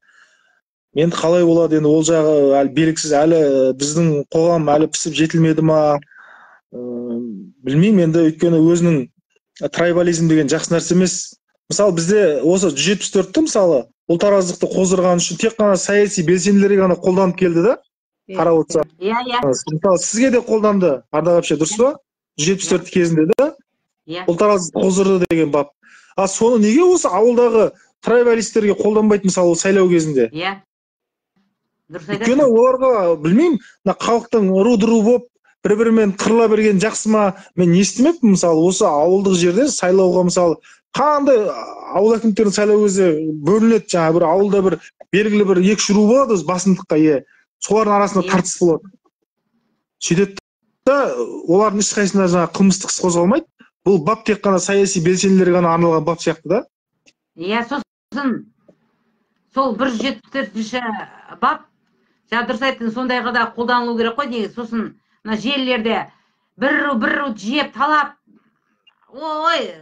Енді қалай болады, енді ол жағы әлі белгісіз, әлі біздің қоғам әлі пісіп жетілмеді ма? Білмеймін, енді өйткені өзінің трайбализм деген жақсы нәрсе емес. Мысалы бізде осы 174-ті мысалы ұлтараздықты қоздырған үшін тек қана саяси белсенділер ғана қолданып келді да, қарап отырса. Иә. Мысалы сізге де қолданды, Ардақ әпше, дұрыс па? 174 кезінде да ұлтараздықты қоздырды деген бап. А соны неге осы ауылдағы трайбалистерге қолданбайды, мысалы сайлау кезінде? Иә. Дұрыс айтасың. Өйткені оларға білмеймін, халықтың ұру-дыру болып бір-бірімен қырыла берген жақсы ма? Мен естімеппін, мысалы осы ауылдық жерде сайлауға мысалы қандай ауыл әкімдерінің сайлау кезде бөлінеді, жаңа бір ауылда бір белгілі бір 2-3 ру болады, басымдыққа ие. Солардың арасында тартыс болады. Сөйтеді да олардың ешқайсысында жаңа қылмыстық іс қозғалмайды. Бұл бап тек қана саяси белсенділерге ғана арналған бап сияқты да. Иә, сосын сол 174-ші бап, жаңа дұрыс айттың, сондайға да қолданылу керек қой деген. Сосын мына желілерде бір ру жеп талап, ой,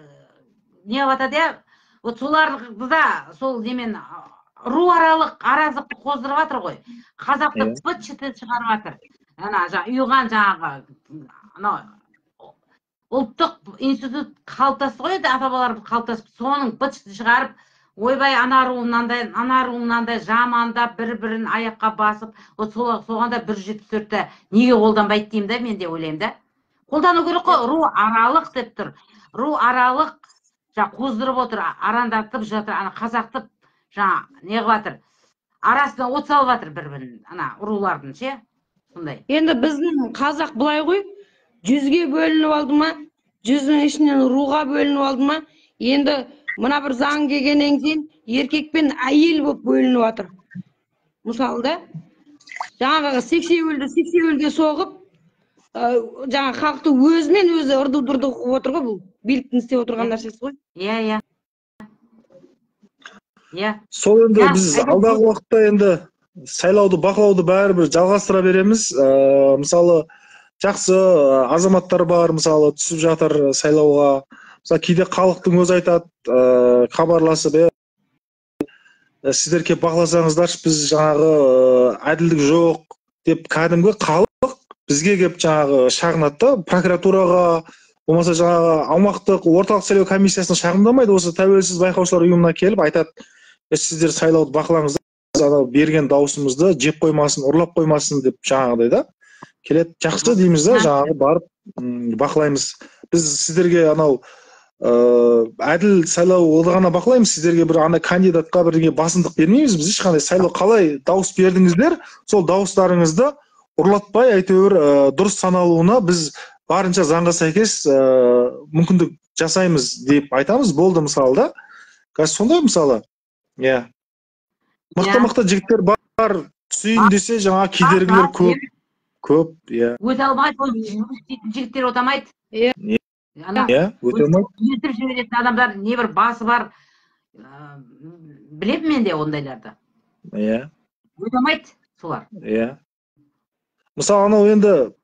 не батады я? Вот соларды да сол демен ру аралық араздықты қоздырып жатыр ғой. Қазақты быт-шыты шығарып жатыр. Ана ұйыған жаңағы ұлттық институт қалыптасты ғой, ата-бабаларымыз қалыптасып, соның быт-шыты шығарып, ойбай ана руыңнандай жамандап бір-бірін аяққа басып, вот соғанда 174-ті неге қолданбайды деймін да, мен де ойлаймын да. Қолдану керек қой, ру аралық деп тұр. Ру аралық қоздырып отыр, арандатып жатыр, ана қазақты не қылып жатыр, арасына от салып жатыр бір-бірін, ана рулардың ше, сондай. Енді біздің қазақ былай ғой, 100-ге бөлініп алды ма, 100-дің ішінен руға бөлініп алды ма, енді мына бір заң келгеннен кейін еркек пен әйел болып бөлініп жатыр. Мысалы да, жаңағы сексеуілге соғып, жаңа халықты өзімен өзі ұрды-дұрды қылып отыр ғой, бұл биліктің істеп отырған нәрсесі ғой. Иә. Сол енді біз алдағы уақытта енді сайлауды бақылауды бәрібір жалғастыра береміз. Мысалы жақсы азаматтар бар, мысалы түсіп жатыр сайлауға. Мысалы кейде халықтың өзі айтады, хабарласып, сіздер келіп бақыласаңыздаршы, біз жаңағы әділдік жоқ деп кәдімгі халық бізге келіп жаңағы шағынады да, прокуратураға, болмаса жаңағы аумақтық орталық сайлау комиссиясына шағымдамайды, осы тәуелсіз байқаушылар ұйымына келіп айтады, сіздер сайлауды бақылаңыздар, берген дауысымызды жеп қоймасын, ұрлап қоймасын деп жаңағыдай да. Келеді, жақсы дейміз да, жаңағы барып бақылаймыз. Біз сіздерге анау әділ сайлау ғана бақылаймыз, сіздерге бір ана кандидатқа бірге басымдық бермейміз. Біз ешқандай сайлау қалай дауыс бердіңіздер, сол дауыстарыңызды ұрлатпай, әйтеуір дұрыс саналуына біз барынша заңға сәйкес мүмкіндік жасаймыз деп айтамыз. Болды мысалы да. Қазір сондай мысалы. Иә. Мықты жігіттер бар, түсейін десе жаңа кедергілер көп, иә. Өте алмайды, жігіттер өте алмайды. Иә, өте алмайды. Ертіп жіберетін адамдар не бір басы бар, білем мен де ондайларды. Иә. Өте алмайды солар. Иә. Мысалы анау енді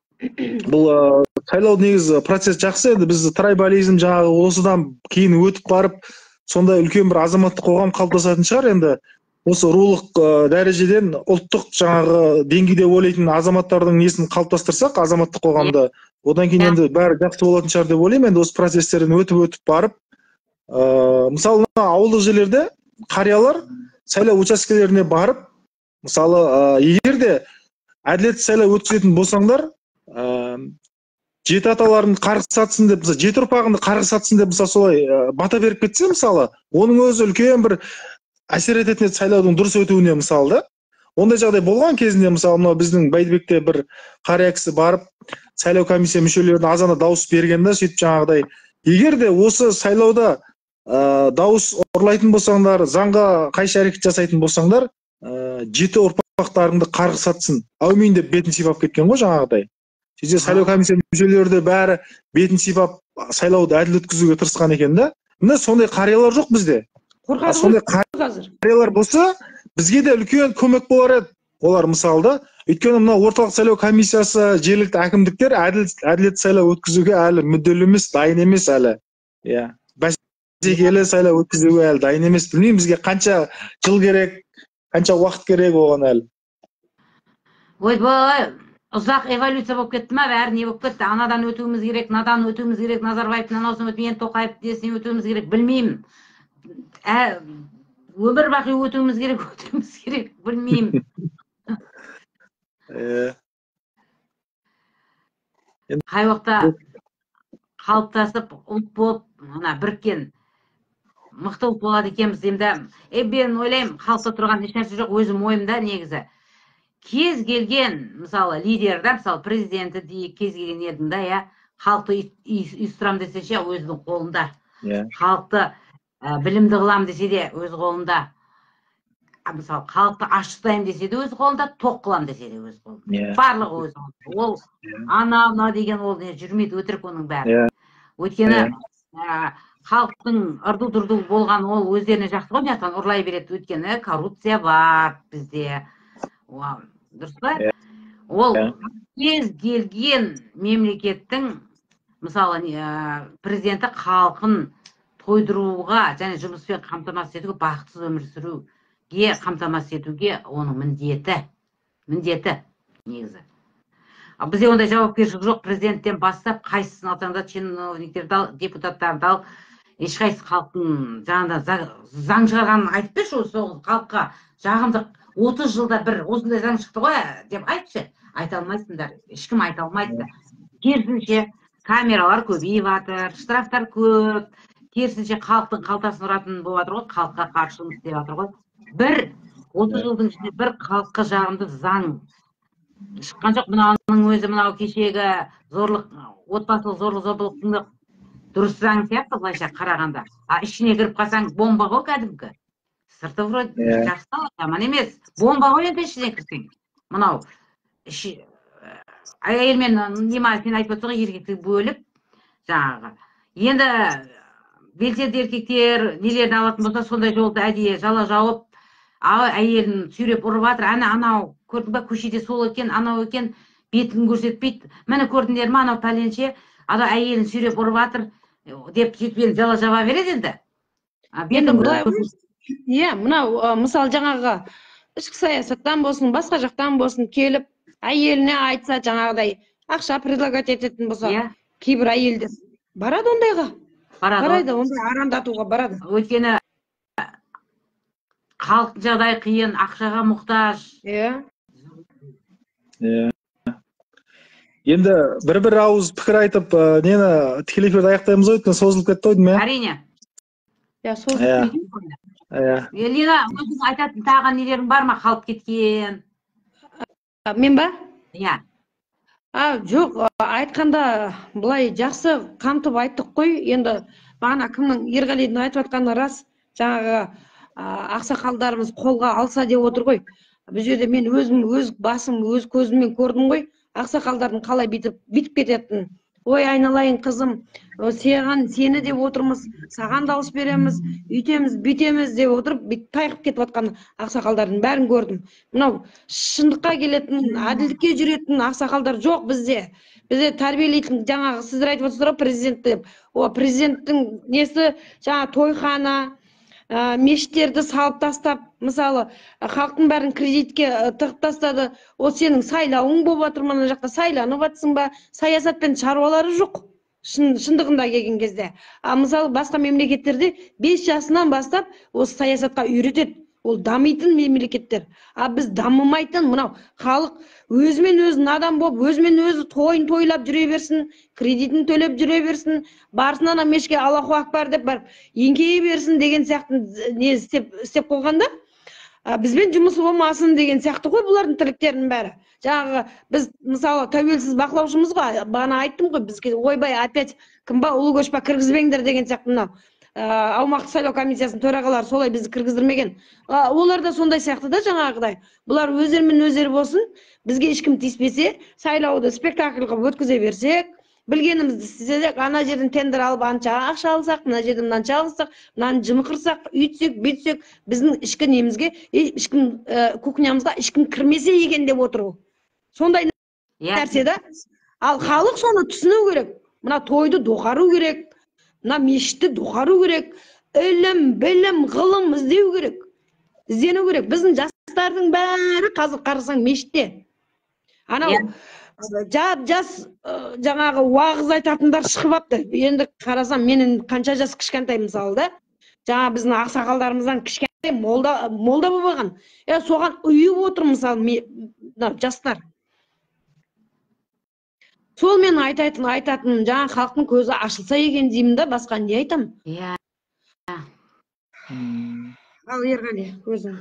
бұл сайлау негізі процесс жақсы, енді біз трайбализм жаңағы осыдан кейін өтіп барып, сондай үлкен бір азаматтық қоғам қалыптасатын шығар. Енді осы рулық дәрежеден ұлттық жаңағы деңгейде ойлайтын азаматтардың несін қалыптастырсақ, азаматтық қоғамда, одан кейін енді бәрі жақсы болатын шығар деп ойлаймын. Енді осы процестерден өтіп барып, мысалы ауылдық жерлерде қариялар сайлау учаскелеріне барып, мысалы егер де әділетті сайлау өткізетін болсаңдар, жеті аталарын қарғыс атсын деп, жеті ұрпағынды қарғыс атсын деп, солай бата беріп кетсе, мысалы, оның өзі үлкен бір әсер ететін сайлаудың дұрыс өтуіне, мысалы да. Ондай жағдай болған кезінде, мысалы, мына біздің Бәйдібекте бір қария кісі барып, сайлау комиссия мүшелеріне азанда дауыс берген да, сөйтіп жаңағыдай, егер де осы сайлауда дауыс ұрлайтын болсаңдар, заңға қайшы әрекет жасайтын болсаңдар, 7 ұрпақтарыңды қарғыс атсын, әумин деп бетін сипап кеткен ғой жаңағыдай. Сөйтсе сайлау комиссия мүшелері де бәрі бетін сипап сайлауды әділ өткізуге тырысқан екен да. Міне сондай қариялар жоқ бізде. Сондай қариялар болса, бізге де үлкен көмек болар еді. Олар мысалда, өйткені мына орталық сайлау комиссиясы, жергілікті әкімдіктер әділетті сайлау өткізуге әлі мүдделі емес, дайын емес әлі. Иә. Бәсекелі сайлау өткізуге әлі дайын емес. Білмеймін, бізге қанша жыл керек, қанша уақыт керек оған әлі. Ойбай, ұзақ эволюция болып кетті ма, бәрі не болып кетті? Анадан өтуіміз керек, мынадан өтуіміз керек, Назарбаевтың анаусын өтмеген, Тоқаев десіне өтуіміз керек, білмеймін. Өмір бақи өтуіміз керек, білмеймін. Қай уақытта қалыптасып, ұлт болып, біріккен мықты ұлт болады екенбіз деймін. Мен ойлаймын, халықта тұрған ешнәрсе жоқ, өзім ойымда негізі. Кез келген, мысалы, лидерді, мысалы, президенті дейік, кез келген елдің да, халықты ұйыстырам десе ше, өзінің қолында. Халықты білімді қылам десе де өз қолында. Мысалы, халықты ашықтайым десе де өз қолында, тоқ қылам десе де өз қолында. Барлығы өз қолында. Ол ана деген ол жүрмейді, өтірік оның бәрі. Өйткені халықтың ырду-дырду болған ол өздеріне жақсы ғой, мияқтан ұрлай береді. Өйткені коррупция бар бізде. Дұрыс па? Ол кез келген мемлекеттің, мысалы, президенті халқын тойдыруға және жұмыспен қамтамасыз етуге, бақытсыз өмір сүруге қамтамасыз етуге оның міндеті негізі. Бізде ондай жауапкершілік жоқ. Президенттен бастап қайсысын алсаң да, чиновниктерді ал, депутаттарды ал, ешқайсысы халықтың жаңағыда заң шығарғанын айтып берші, сол халыққа жағымды 30 жылда бір осындай заң шықты ғой деп айтшы. Айта алмайсыңдар, ешкім айта алмайды. Керісінше камералар көбейіп жатыр, штрафтар көп, керісінше халықтың қалтасын ұратын болып жатыр ғой, халыққа қарсы жұмыс істеп жатыр ғой. 30 жылдың ішінде бір халыққа жағымды заң шыққан жоқ. Мынаның өзі мынау кешегі отбасылық зорлық-зомбылықтың дұрыс заң сияқты былайша қарағанда. Ішіне кіріп қалсаң бомба ғой кәдімгі. Сырты вроде жақсы, жаман емес. Бомба ғой енді ішіне кірсең. Мынау әйел мен сен айтып отырсың ғой, еркекті бөліп жаңағы. Енді белсенді еркектер нелерін алатын болса, сондай жолды әдейі жала жауып, әйелін сүйреп ұрып жатыр. Анау көрдің ба, көшеде сол екен, анау екен, бетін көрсетпейді. Міне көрдіңдер ме, анау пәленше, ана әйелін сүйреп ұрып жатыр деп сөйтіп жала жаба береді енді. Мынау мысалы жаңағы ішкі саясаттан болсын, басқа жақтан болсын келіп, әйеліне айтса жаңағыдай ақша предлагать ететін болса, кейбір әйелдер барады ондайға. Барады, ондай арандатуға барады. Өйткені халық жағдай қиын, ақшаға мұқтаж. Енді бір ауыз пікір айтып, нені тікелей эфирді аяқтаймыз ғой, өйткені созылып кетті ғой деймін, иә? Әрине. Созылып кетті. Лина, өзің айтатын тағы нелерің бар ма, қалып кеткен? Мен ба? Иә. Жоқ, айтқанда былай жақсы қамтып айттық қой. Енді бағана кімнің Ерғалидің айтып атқаны рас. Жаңағы ақсақалдарымыз қолға алса деп отыр ғой. Бұл жерде мен өз басым, өз көзіммен көрдім ғой. Ақсақалдардың қалай битіп кететін. Ой, айналайын қызым, сені деп отырмыз, саған дауыс береміз, үйтеміз, бүйтеміз деп отырып, тайқып кетіп атқан ақсақалдардың бәрін көрдім. Мынау шындыққа келетін, әділдікке жүретін ақсақалдар жоқ бізде. Бізде тәрбиелейтін, жаңағы сіздер айтып отырсыздар ғой, президент деп. Президенттің несі, жаңа тойхана, мешіттерді салып тастап, мысалы, халықтың бәрін кредитке тығып тастады. Ол сенің сайлауың болып жатыр, мына жақта сайланып жатсың ба? Саясатпен шаруалары жоқ. Шындығында келген кезде. Мысалы, басқа мемлекеттерде 5 жасынан бастап осы саясатқа үйретеді. Ол дамитын мемлекеттер. Біз дамымайтын, мынау халық өзімен өзі надан болып, өзімен өзі тойын тойлап жүре берсін, кредитін төлеп жүре берсін, барсын ана мешке Аллаху акбар деп барып еңкейе берсін деген сияқты не істеп қойғанда, бізбен жұмысы болмасын деген сияқты ғой бұлардың тілектерінің бәрі. Жаңағы біз мысалы тәуелсіз бақылаушымыз ғой, бағана айттым ғой, бізге ойбай опять кім ба ұлы көш па кіргізбеңдер деген сияқты мынау аумақтық сайлау комиссиясының төрағалары солай бізді кіргіздірмеген. Олар да сондай сияқты да жаңағыдай. Бұлар өздерімен өздері болсын, бізге ешкім тиіспесе, сайлауды спектакль қылып өткізе берсек, білгенімізді істесек, ана жерден тендер алып анша ақша алсақ, мына жерден мынанша алсақ, мынаны жымқырсақ, үйтсек, бүйтсек, біздің ішкі немізге, ешкім кухнямызға ешкім кірмесе екен деп отыр ол. Сондай нәрсе да. Ал халық соны түсіну керек. Мына тойды доғару керек. Мына мешітті доғару керек. Ілім, білім, ғылым іздеу керек. Іздену керек. Біздің жастардың бәрі қазір қарасаң мешітте. Анау жас жаңағы уағыз айтатындар шығып апты. Енді қарасам мен қанша жас кішкентай мысалы да. Жаңа біздің ақсақалдарымыздан кішкентай молда болып алған. Соған ұйып отыр мысалы жастар. Сол мен айтатын жаңа халықтың көзі ашылса екен деймін да, басқа не айтам? Иә. Ал Ерғали, өзің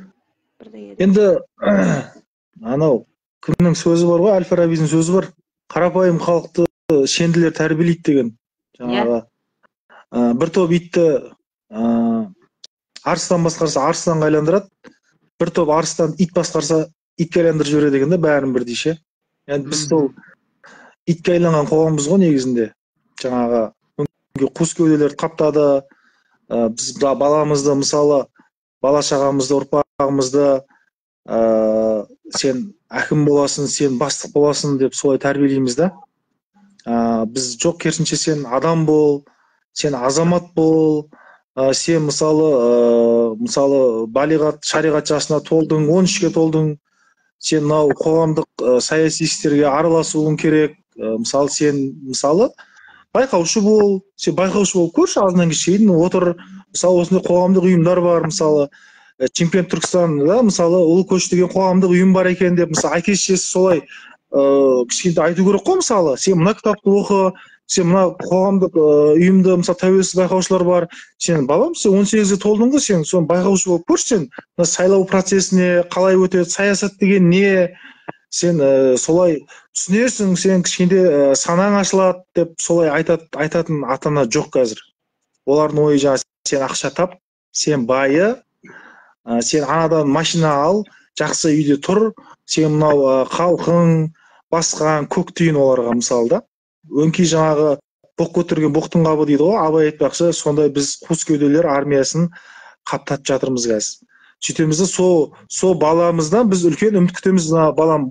бірдеңе. Енді анау кімнің сөзі бар ғой, Әл-Фарабидің сөзі бар. Қарапайым халықты шенділер тәрбиелейді деген. Жаңағы бір топ итті арыстан басқарса арыстанға айландырады. Бір топ арыстан ит басқарса итке айландырып жібереді деген да, бәрін бірдей ше. Yani біз сол итке айланған қоғамбыз ғой негізінде. Жаңағы қус кеуделерді қаптады. Біз баламызды мысалы бала шағамызды, ұрпағымызды сен әкім боласың, сен бастық боласың деп солай тәрбиелейміз да. Біз жоқ, керісінше сен адам бол, сен азамат бол, сен мысалы балиғат, шариғат жасына толдың, 13-ке толдың, сен мынау қоғамдық саяси істерге араласуың керек. Мысалы сен байқаушы бол, сен байқаушы болып көрші, азынан кешке дейін отыр. Мысалы осындай қоғамдық ұйымдар бар, мысалы Чемпион Түркістанда мысалы ұлы көш деген қоғамдық ұйым бар екен деп, мысалы әке-шешесі солай кішкентай айту керек қой. Мысалы сен мына кітапты оқы, сен мына қоғамдық ұйымды, мысалы тәуелсіз байқаушылар бар, сен балам, сен 18-ге толдың ғой, сен соны байқаушы болып көрші. Сен сайлау процесіне қалай өтеді, саясат деген не, сен солай түсінесің, сен кішкентай санаң ашылады деп солай айтатын ата-ана жоқ қазір. Олардың ойы жаңа сен ақша тап, сен байы, сен анадан машина ал, жақсы үйде тұр, сен мынау халқың, басқан көк түйін оларға мысалы да. Өңкей жаңағы боқ көтерген боқтың қабы дейді ғой, абай айтпақшы, сондай біз қус кеуделер армиясын қаптатып жатырмыз қазір. Сөйтеміз де сол баламыздан біз үлкен үміт күтеміз. Балам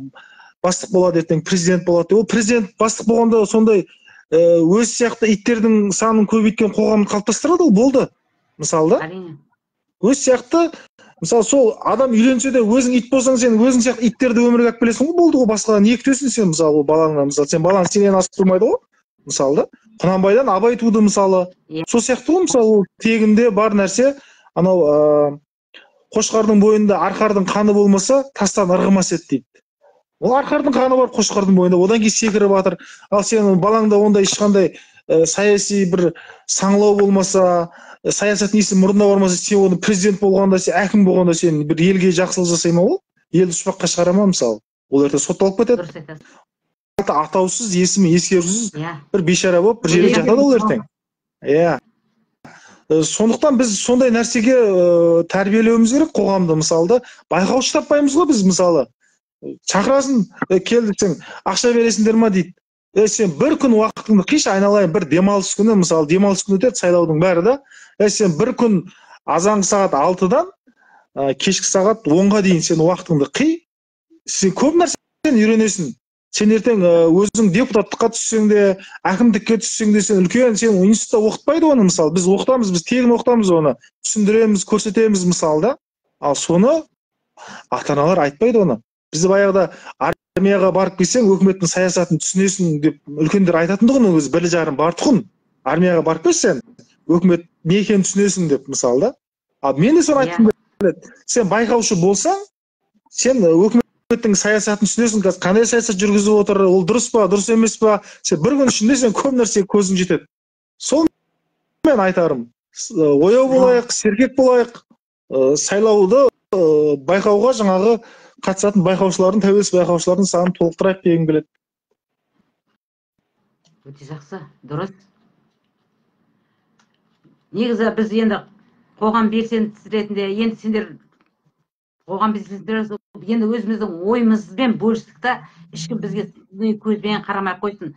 бастық болады ертең, президент болады. Ол президент бастық болғанда сондай өз сияқты иттердің санын көбейткен қоғамды қалыптастырады, ол болды. Мысалы да. Өз сияқты, мысалы сол адам үйленсе де өзің ит болсаң, сен өзің сияқты иттерді өмірге алып келесің ғой, болды ғой, басқадан не күтесің сен мысалы балаңнан. Мысалы сен балаң сенен асып тұрмайды ғой. Мысалы да. Құнанбайдан абай туды мысалы. Сол сияқты ғой, мысалы тегінде бар нәрсе. Анау қошқардың бойында арқардың қаны болмаса, тастан ырғымас еді дейді. Ол арқардың қаны бар қошқардың бойында, одан кейін секіріп жатыр. Ал сен балаңда ондай ешқандай саяси бір саңлау болмаса, саясат несі мұрнына бармаса, сен оны президент болғанда, сен әкім болғанда сен бір елге жақсылық жасай ма ол? Елді ұшпаққа шығара ма мысалы? Ол ертең сотталып кетеді. Атаусыз, есімі ескерусіз бір бейшара болып бір жерге жатады ол ертең. Иә. Сондықтан біз сондай нәрсеге тәрбиелеуіміз керек қоғамды. Мысалы байқаушы таппаймыз ғой біз. Мысалы шақырасын, келдік, ақша бересіңдер ма дейді. Сен бір күн уақытыңды қишы, айналайын, бір демалыс күні, мысалы демалыс күні өтеді сайлаудың бәрі да. Сен бір күн азанғы сағат 6-дан кешкі сағат 10-ға дейін сен уақытыңды қи, сен көп нәрсені үйренесің. Сен ертең өзің депутаттыққа түссең де, әкімдікке түссең де, сен үлкен, сен институтта оқытпайды оны мысалы. Біз оқытамыз, біз тегін оқытамыз оны. Түсіндіреміз, көрсетеміз мысалы да. Ал соны ата-аналар айтпайды оны. Бізді баяғыда армияға барып келсең, өкіметтің саясатын түсінесің деп үлкендер айтатын тұғын, өзі 1,5 бар тұғын. Армияға барып келсең, өкімет не екенін түсінесің деп мысалы да. Ал мен де соны айтқым келеді. Сен байқаушы болсаң, сен өкіметтің саясатын түсінесің, қандай саясат жүргізіп отыр, ол дұрыс па, дұрыс емес па, сен бір күн ішінде сен көп нәрсеге көзің жетеді. Сол мен айтарым. Ояу болайық, сергек болайық, сайлауды байқауға жаңағы қатысатын байқаушылардың, тәуелсіз байқаушылардың санын толықтырайық дегім келеді. Өте жақсы, дұрыс. Негізі біз енді қоғам белсендісі ретінде, енді сендер қоғам белсендісі енді өзіміздің ойымызбен бөлістік та, ешкім бізге көзбен қарамай қойсын.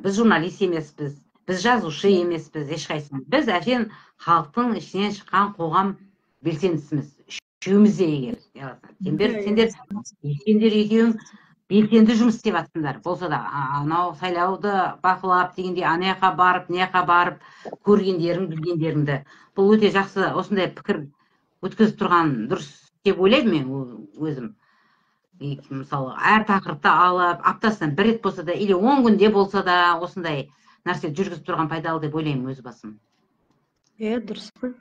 Біз журналист емеспіз, біз жазушы емеспіз, ешқайсымыз. Біз әшейін халықтың ішінен шыққан қоғам белсендісіміз. Үшеуміз де егер. Сендер екеуің белсенді жұмыс істеп жатсыңдар. Болса да, анау сайлауды бақылап дегенде, анаяққа барып, неяққа барып, көргендерің, білгендеріңді. Бұл өте жақсы, осындай пікір өткізіп тұрған дұрыс деп ойлаймын мен өзім. Мысалы, әр тақырыпты алып, аптасынан бір рет болса да, или 10 күнде болса да, осындай нәрсе жүргізіп тұрған пайдалы деп ойлаймын өз басым. Дұрыс қой.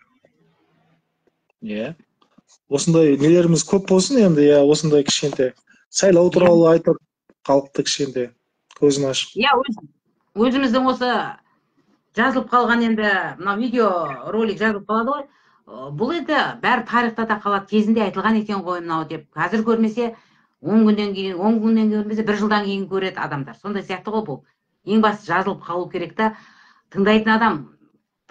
Осындай нелеріміз көп болсын енді, осындай кішкентай сайлау туралы айтып, халықты кішкентай көзін ашып. Өзіміздің осы жазылып қалған енді, мына видео ролик жазылып қалады ғой. Бұл енді бәрі тарихта да қалады, кезінде айтылған екен ғой мынау деп. Қазір көрмесе 10 күннен кейін, 10 күннен көрмесе 1 жылдан кейін көреді адамдар. Сондай сияқты ғой бұл. Ең басты жазылып қалу керек та, тыңдайтын адам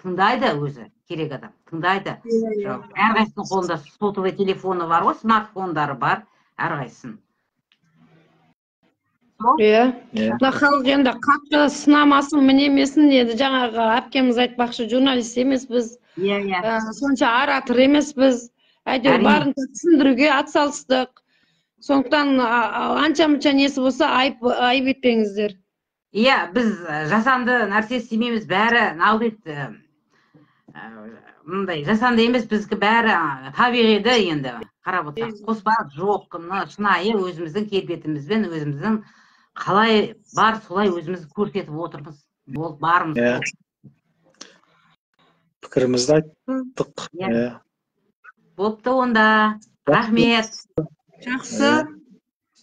тыңдайды өзі, керек адам тыңдайды. Әрқайсының қолында сотовый телефоны бар ғой, смартфондары бар, әрқайсының. Мына халық енді қатты сынамасын, мінемесін, енді жаңағы әпкеміз айтпақшы, журналист емеспіз, сонша оратор емеспіз, әйтеуір барынша түсіндіруге атсалыстық. Сондықтан анша-мұнша несі болса айып етпеңіздер. Біз жасанды нәрсе істемейміз, бәрі мындай жасанды емес, біздікі бәрі табиғиді енді қарап отырсақ. Қоспа жоқ, шынайы өзіміздің келбетімізбен, өзіміздің қалай бар, солай өзіміз көрсетіп отырмыз. Барымыз. Пікірімізді айттық. Бопты онда. Рахмет. Жақсы.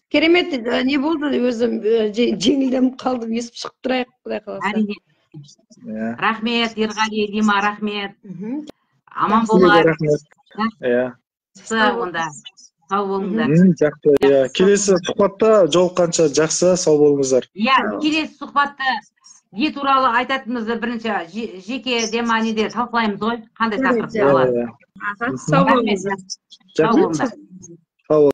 Керемет, не болды өзім жеңілденіп қалдым, есіп шығып тұрайық, құдай қаласа. Әрине. Рахмет, Ерғали, Дима, рахмет. Аман болайық. Онда. Сау болыңдар. Келесі сұхбатта жолыққанша жақсы, сау болыңыздар. Келесі сұхбатта не туралы айтатынымызды бірінші жеке деманиде талқылаймыз ғой, қандай тақырып болады. Сау болыңыздар. Сау болыңыздар.